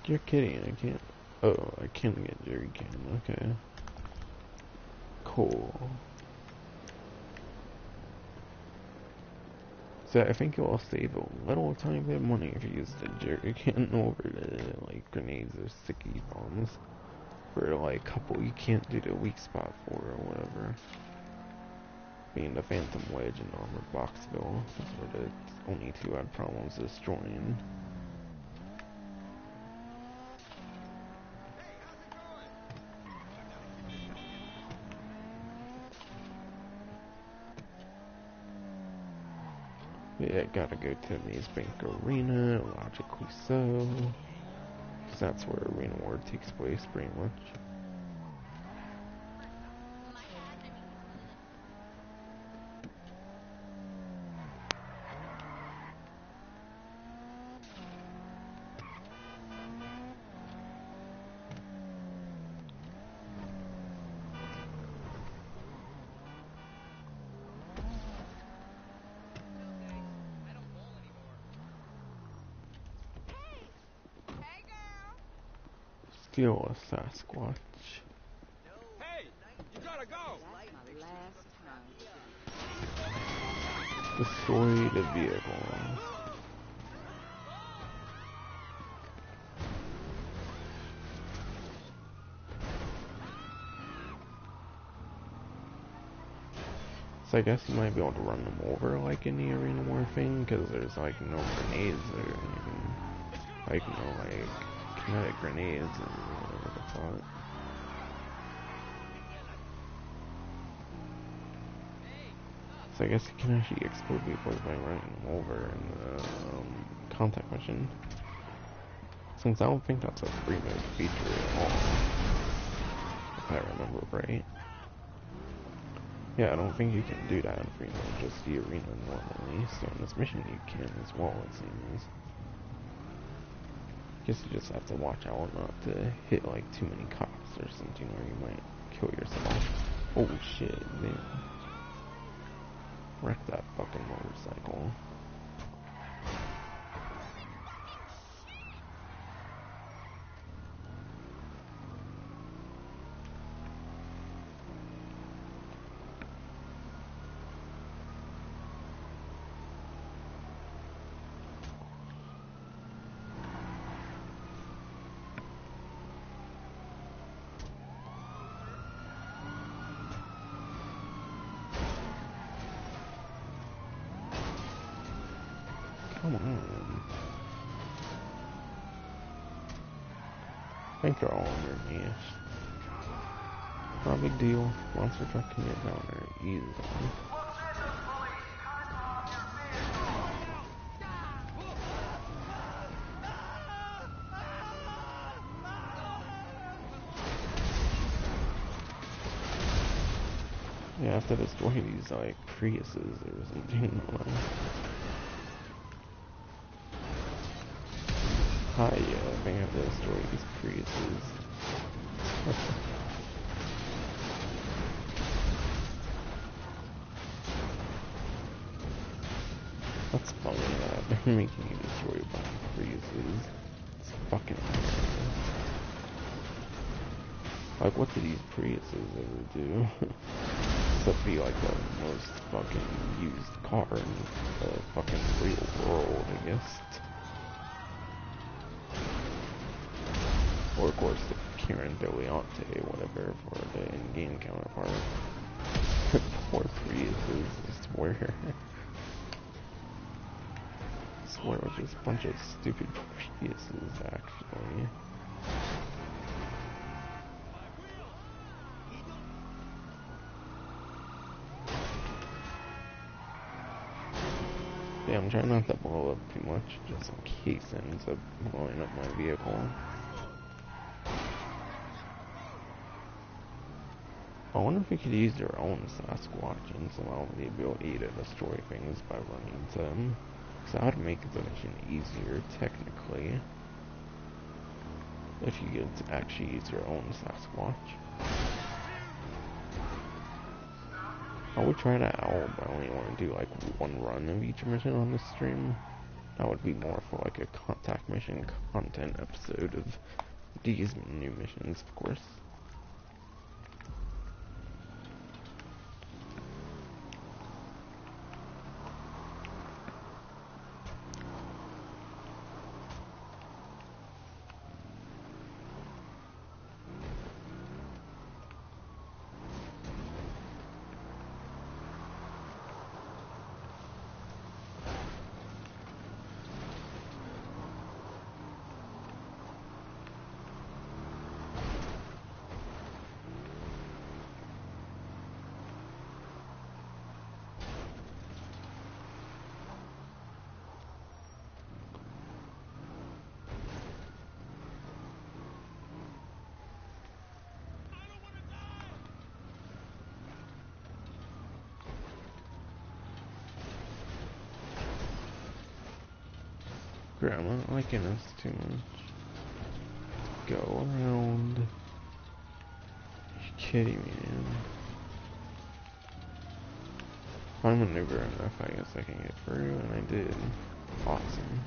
You're kidding, I can't... Oh, I can't get jerry can, okay. Cool. So I think you'll save a little tiny bit of money if you use the jerry can over the, like, grenades or sticky bombs. For, like, couple you can't do the weak spot for or whatever. Being the Phantom Wedge and Armored Boxville. Those were the only two I had problems destroying. Yeah, gotta go to Maze Bank Arena, logically so. Cause that's where Arena War takes place, pretty much. Steal a Sasquatch. Hey, you gotta go. Destroy the vehicle. So I guess you might be able to run them over like in the Arena War thing, because there's like no grenades or anything. Like no like kinetic grenades or whatever the fuck. So I guess you can actually explode vehicles by running them over in the contact mission. Since I don't think that's a free mode feature at all, if I remember right. Yeah, I don't think you can do that in free mode, just the arena normally. So in this mission you can as well, it seems. Guess you just have to watch out not to hit like too many cops or something, or you might kill yourself. Oh shit, man. Wreck that fucking motorcycle. Come on. I think they're all under me. Not a big deal. Monster truck can get down there easily. Yeah, I have to destroy these like Priuses or something. Hi, yeah, I think I have to destroy these Priuses. That's funny that they're making you destroy a bunch of Priuses. It's fucking hilarious. Like, what do these Priuses ever do? Except be like the most fucking used car in the fucking real world, I guess. Or of course the Karen Deliante, whatever, for the in-game counterpart. Poor Priuses, I swear. swear it was just a bunch of stupid Priuses, actually. Yeah, I'm trying not to blow up too much, just in case it ends up blowing up my vehicle. I wonder if we could use their own Sasquatches and allow the ability to destroy things by running into them. So that would make the mission easier, technically. If you get to actually use your own Sasquatch. I would try that out, but I only want to do like one run of each mission on this stream. That would be more for like a contact mission content episode of these new missions, of course. Crap, I'm not liking this too much. Go around. You're kidding me, man. If I maneuver enough, I guess I can get through, and I did. Awesome.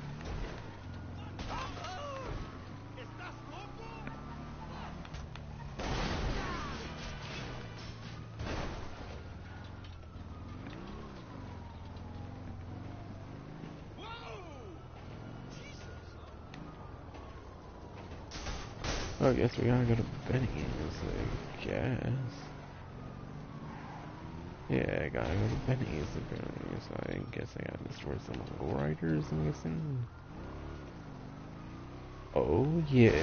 Oh, I guess we gotta go to Benny's, I guess. Yeah, I gotta go to Benny's apparently, so I guess I gotta destroy some lowriders, I'm guessing. Oh yeah, boy.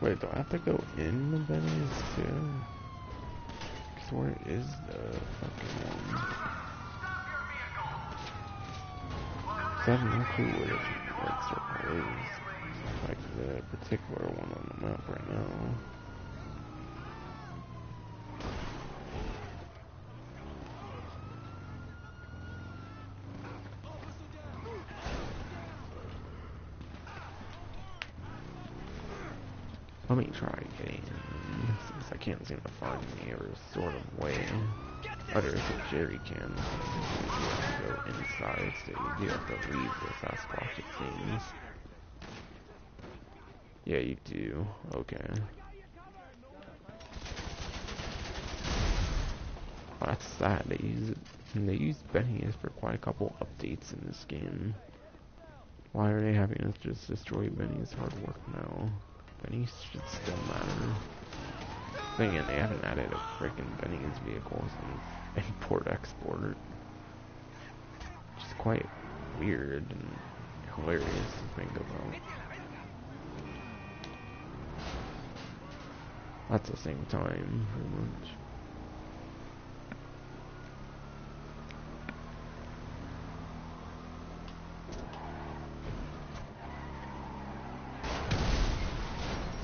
Wait, do I have to go in the Benny's too? Cause where is the fucking one? Cause I have no clue where the red circle is. Like the particular one on the map right now. Let me try getting in, since I can't seem to find any other sort of way. Oh, there's a jerry can. You have to go inside, so you do have to leave the Sasquatch, it seems. Yeah, you do. Okay. Oh, that's sad. They use Benny's for quite a couple updates in this game. Why are they having us just destroy Benny's hard work now? Benny's should still matter. Then again, they haven't added a freaking Benny's vehicles and import-export, which is quite weird and hilarious to think about. At the same time, pretty much.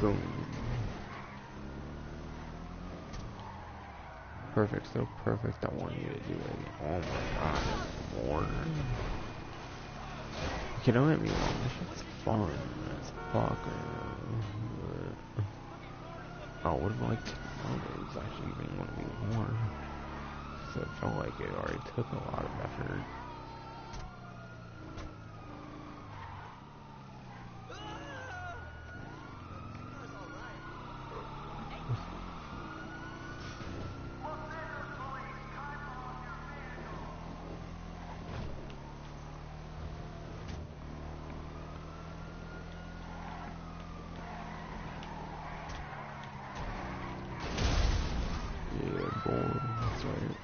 Boom. Perfect, so perfect. I want you to do it. Oh my god, more. You know what I mean? This shit's fun as fuck, but I would have liked to know it was actually even going to be more. So it felt like it already took a lot of effort. right?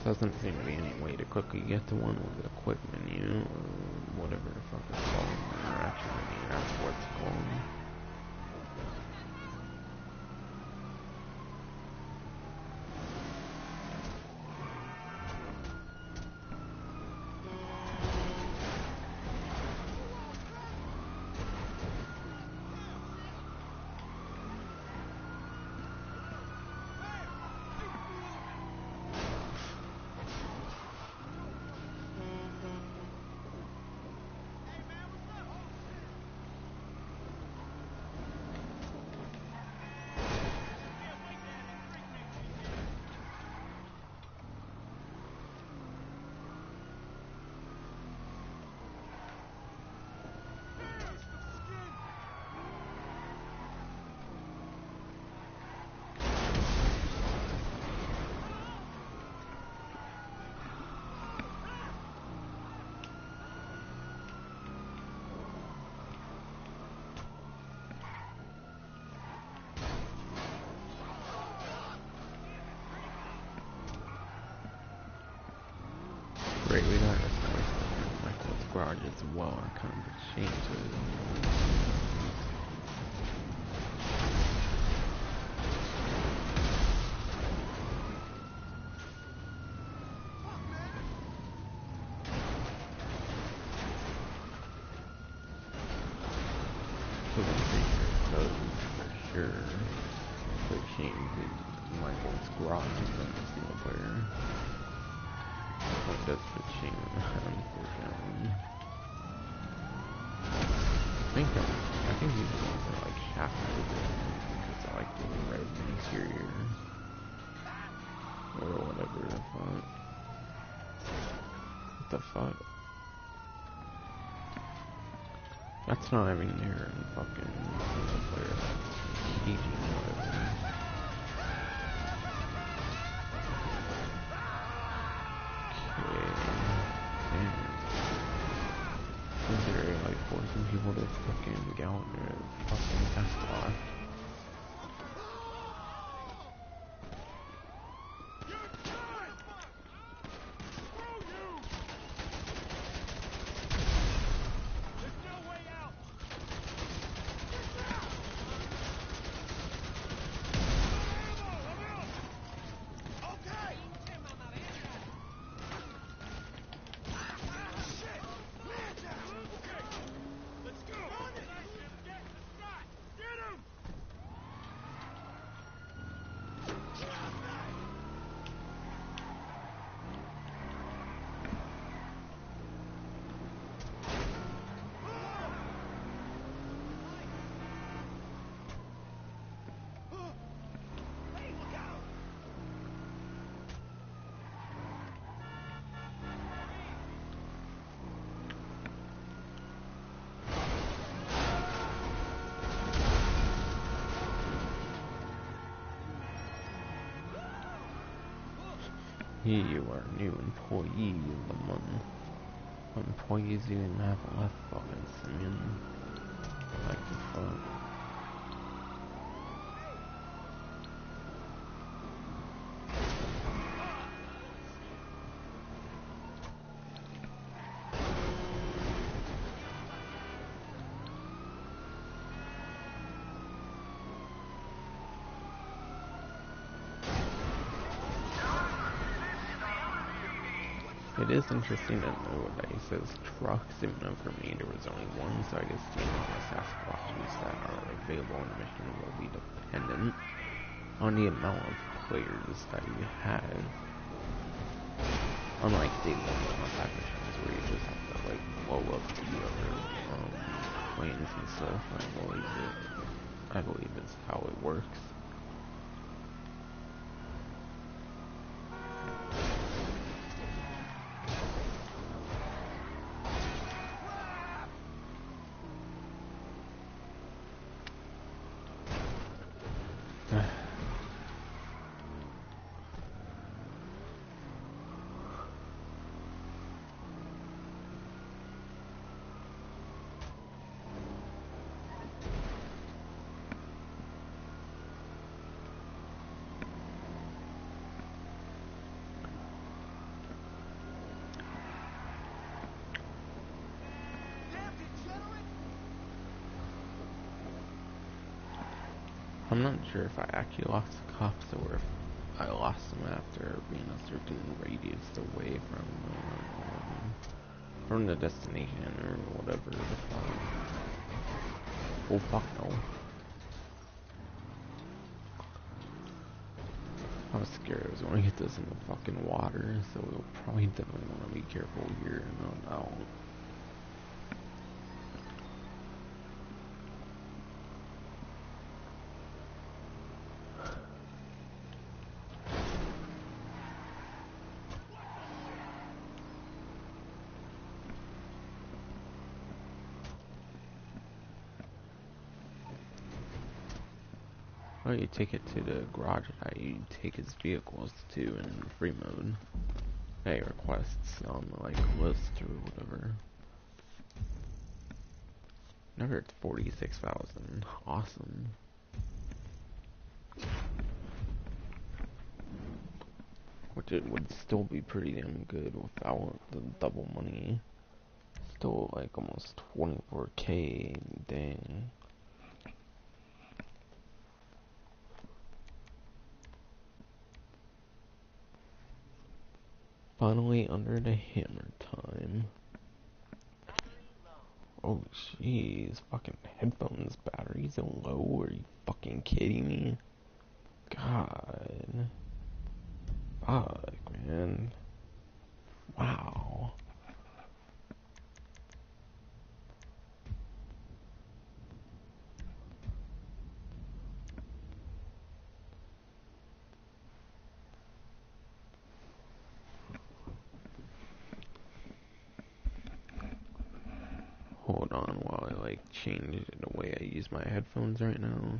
Doesn't seem to be any way to quickly get to one with a quick menu or whatever the fuck it's called. Interaction menu, that's what it's called. Great, we got this nice Michael's garage as well. I kind of changed it. For sure. They changed Michael's garage in the single player. What does for change, unfortunately. I think these ones are like shafted because I like the red interior or whatever the fuck. What the fuck? That's not even there in fucking single player. That's PG whatever. Okay. Damn. Since they're like forcing people to fucking get out there fucking fast off. You are a new employee of the month. Employees you didn't have left fucking Simeon. Like the fuck. It is interesting to know that he says trucks, even though for me there was only one, so I guess the amount of Sasquatches that are available in the mission will be dependent on the amount of players that you have. Unlike day one combat missions where you just have to like blow up the other planes and stuff, I believe is how it works. I'm not sure if I actually lost the cops or if I lost them after being a certain radius away from the destination or whatever the fuck. Oh fuck no. I was scared I was going to get this in the fucking water, so we'll probably definitely want to be careful here, no doubt. Oh, you take it to the garage that you take his vehicles to in free mode. Hey, requests on the like list or whatever. Never it's 46,000. Awesome. Which it would still be pretty damn good without the double money. Still like almost 24k. Dang. Finally under the hammer time. Oh jeez, fucking headphones batteries are low, are you fucking kidding me? God. Fuck, man. Wow. Hold on while I like change the way I use my headphones right now.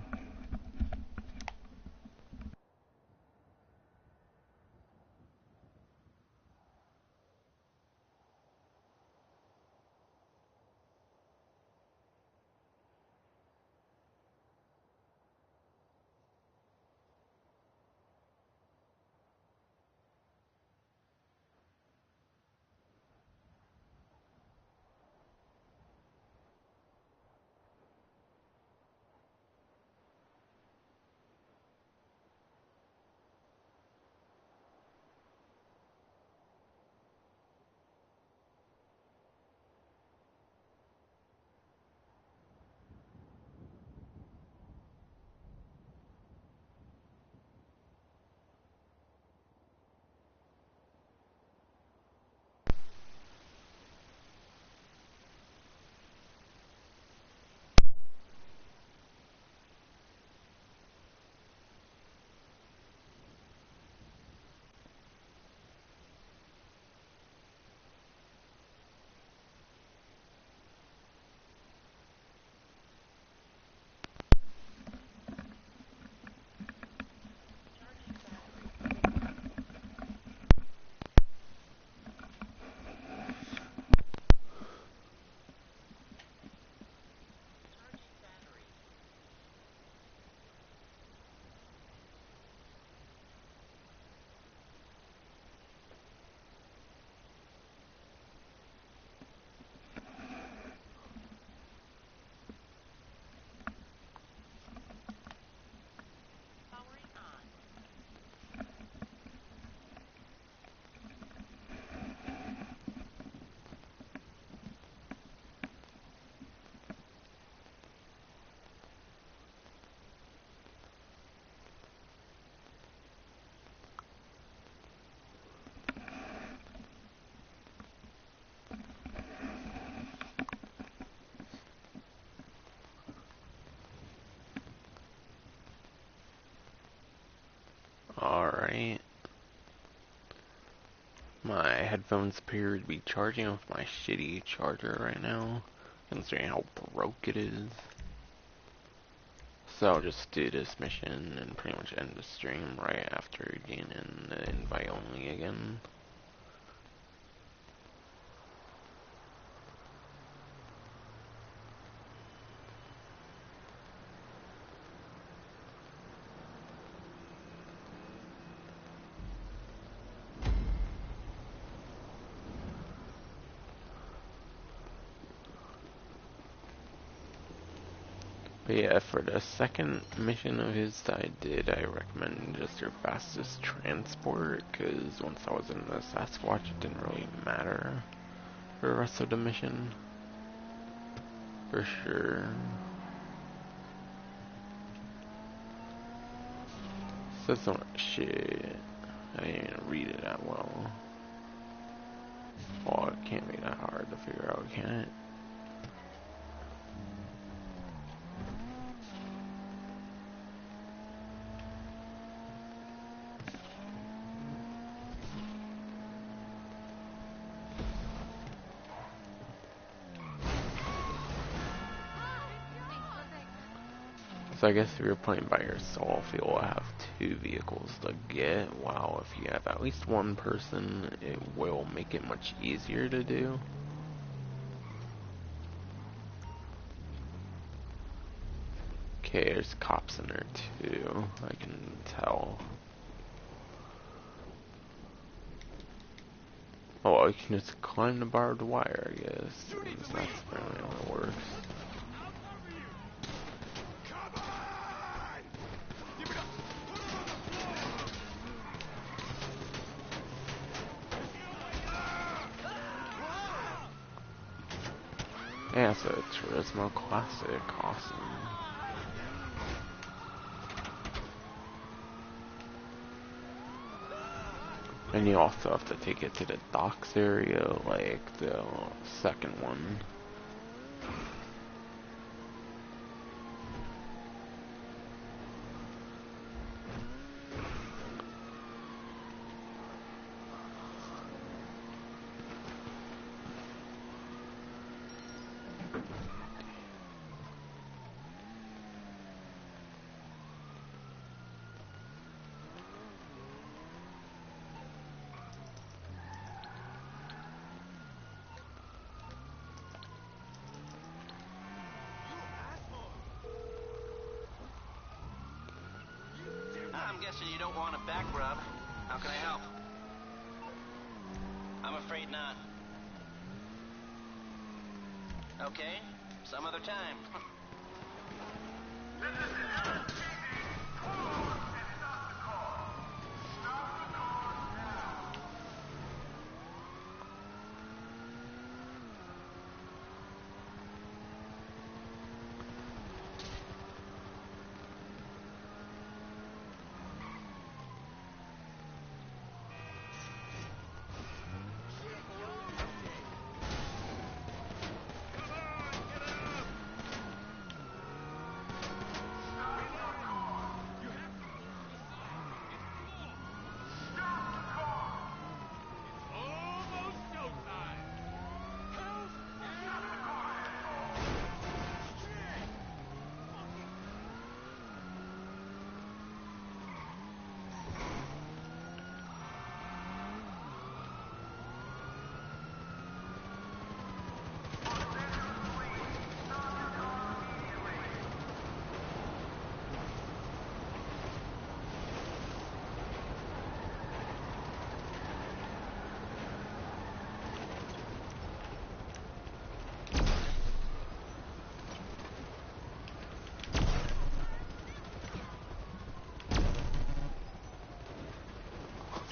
Alright. My headphones appear to be charging with my shitty charger right now, considering how broke it is. So I'll just do this mission and pretty much end the stream right after gaining the invite only again. But yeah, for the second mission of his that I did, I recommend just your fastest transport, because once I was in the Sasquatch, it didn't really matter for the rest of the mission. For sure. Says some shit. I didn't even read it that well. Oh, it can't be that hard to figure out, can it? So I guess if you're playing by yourself, you'll have 2 vehicles to get, while if you have at least 1 person, it will make it much easier to do. Okay, there's cops in there too, I can tell. Oh, well, you can just climb the barbed wire, I guess, since that's apparently how it works. Yeah, it's a Turismo Classic, awesome. And you also have to take it to the docks area, like the second one. I'm guessing you don't want a back rub. How can I help? I'm afraid not. Okay, some other time.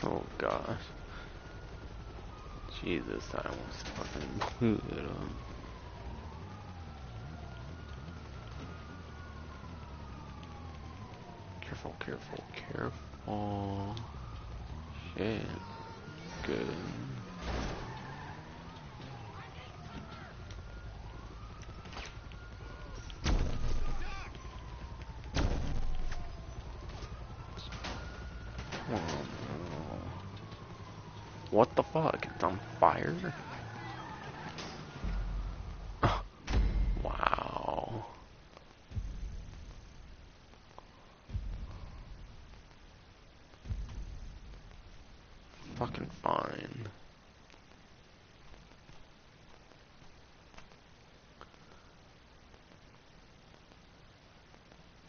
Oh gosh. Jesus, I almost fucking blew it up. Careful, careful, careful. Shit. Good. What the fuck? It's on fire? Wow. Fucking fine.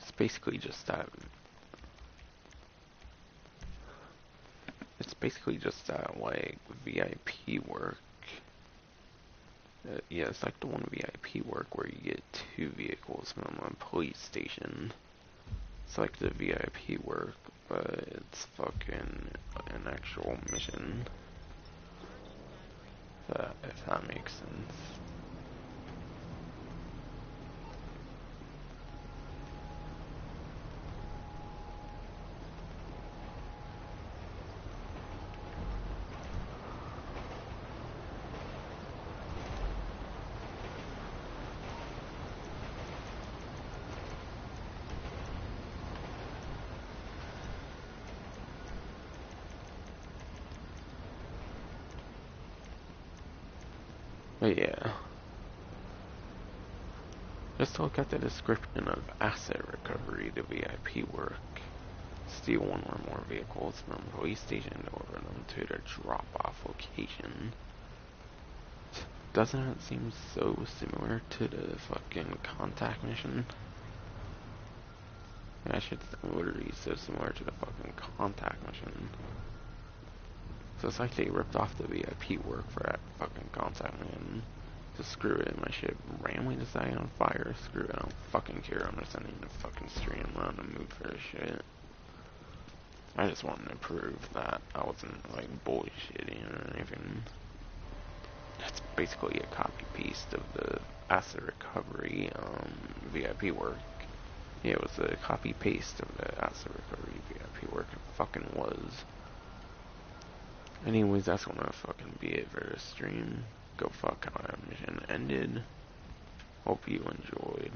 It's basically just that. It's basically just that, like, VIP work. Yeah, it's like the one VIP work where you get 2 vehicles from a police station. It's like the VIP work, but it's fucking an actual mission. If that makes sense. But yeah. Just look at the description of asset recovery, the VIP work. Steal one or more vehicles from a police station and deliver them to their drop-off location. Doesn't it seem so similar to the fucking contact mission? Yeah, shit's literally so similar to the fucking contact mission. So it's like they ripped off the VIP work for that fucking contact mission. Just screw it, my shit randomly decided on fire. Screw it, I don't fucking care. I'm just sending the fucking stream. I'm on the mood for this shit. I just wanted to prove that I wasn't like bullshitting or anything. That's basically a copy paste of the asset recovery VIP work. Yeah, it was a copy paste of the asset recovery VIP work. It fucking was. Anyways, that's gonna fucking be it for the stream. Go fuck how that mission ended. Hope you enjoyed.